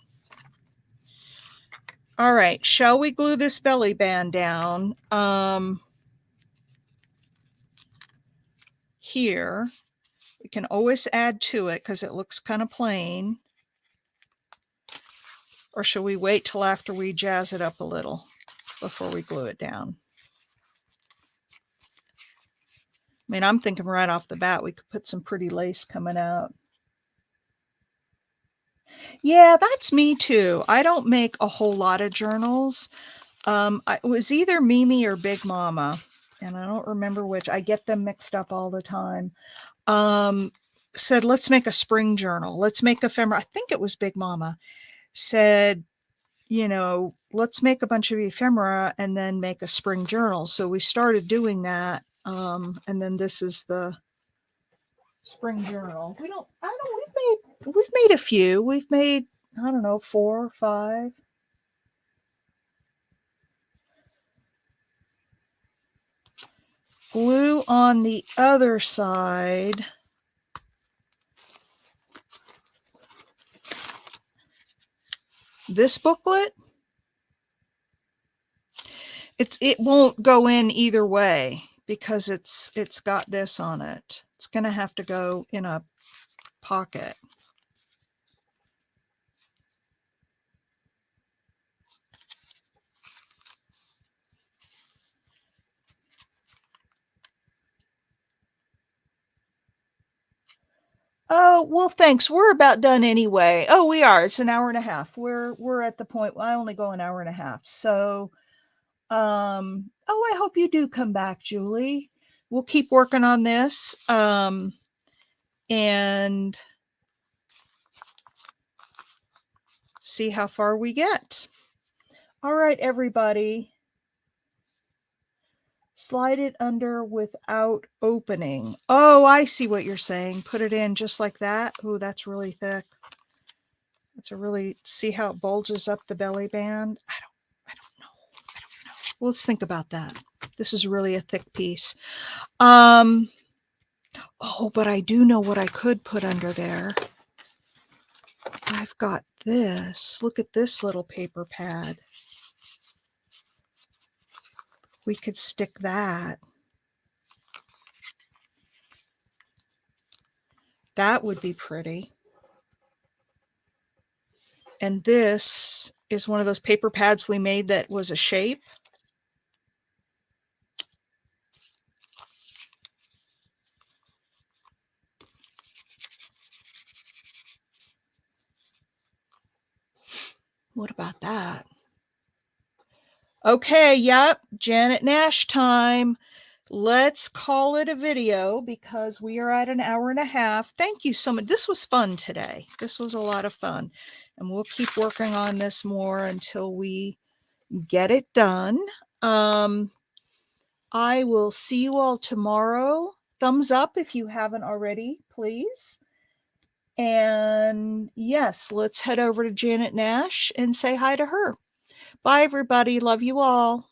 All right, shall we glue this belly band down? Here, we can always add to it because it looks kind of plain. Or should we wait till after we jazz it up a little before we glue it down? I mean, I'm thinking right off the bat, we could put some pretty lace coming out. Yeah, that's me too. I don't make a whole lot of journals. It was either Mimi or Big Mama, and I don't remember which. I get them mixed up all the time. Said, let's make a spring journal. Let's make ephemera. I think it was Big Mama. Said, let's make a bunch of ephemera and then make a spring journal. So we started doing that. And then this is the spring journal. We've made a few. We've made, I don't know, 4 or 5. Glue on the other side. This booklet, it won't go in either way because it's got this on it. It's going to have to go in a pocket. Oh, well, thanks. We're about done anyway. Oh, we are. It's an hour and a half. We're at the point. I only go an hour and a half. So, I hope you do come back, Julie. We'll keep working on this. And see how far we get. All right, everybody. Slide it under without opening. Oh, I see what you're saying. Put it in just like that. Oh, that's really thick. That's a really, see how it bulges up the belly band? I don't know. Let's think about that. This is really a thick piece. Oh, but I do know what I could put under there. I've got this. Look at this little paper pad. We could stick that. That would be pretty. And this is one of those paper pads we made that was a shape. What about that? Okay, yep, Janet Nash time. Let's call it a video because we are at an hour and a half. Thank you so much. This was fun today. This was a lot of fun. And we'll keep working on this more until we get it done. I will see you all tomorrow. Thumbs up if you haven't already, please. And yes, let's head over to Janet Nash and say hi to her. Bye, everybody. Love you all.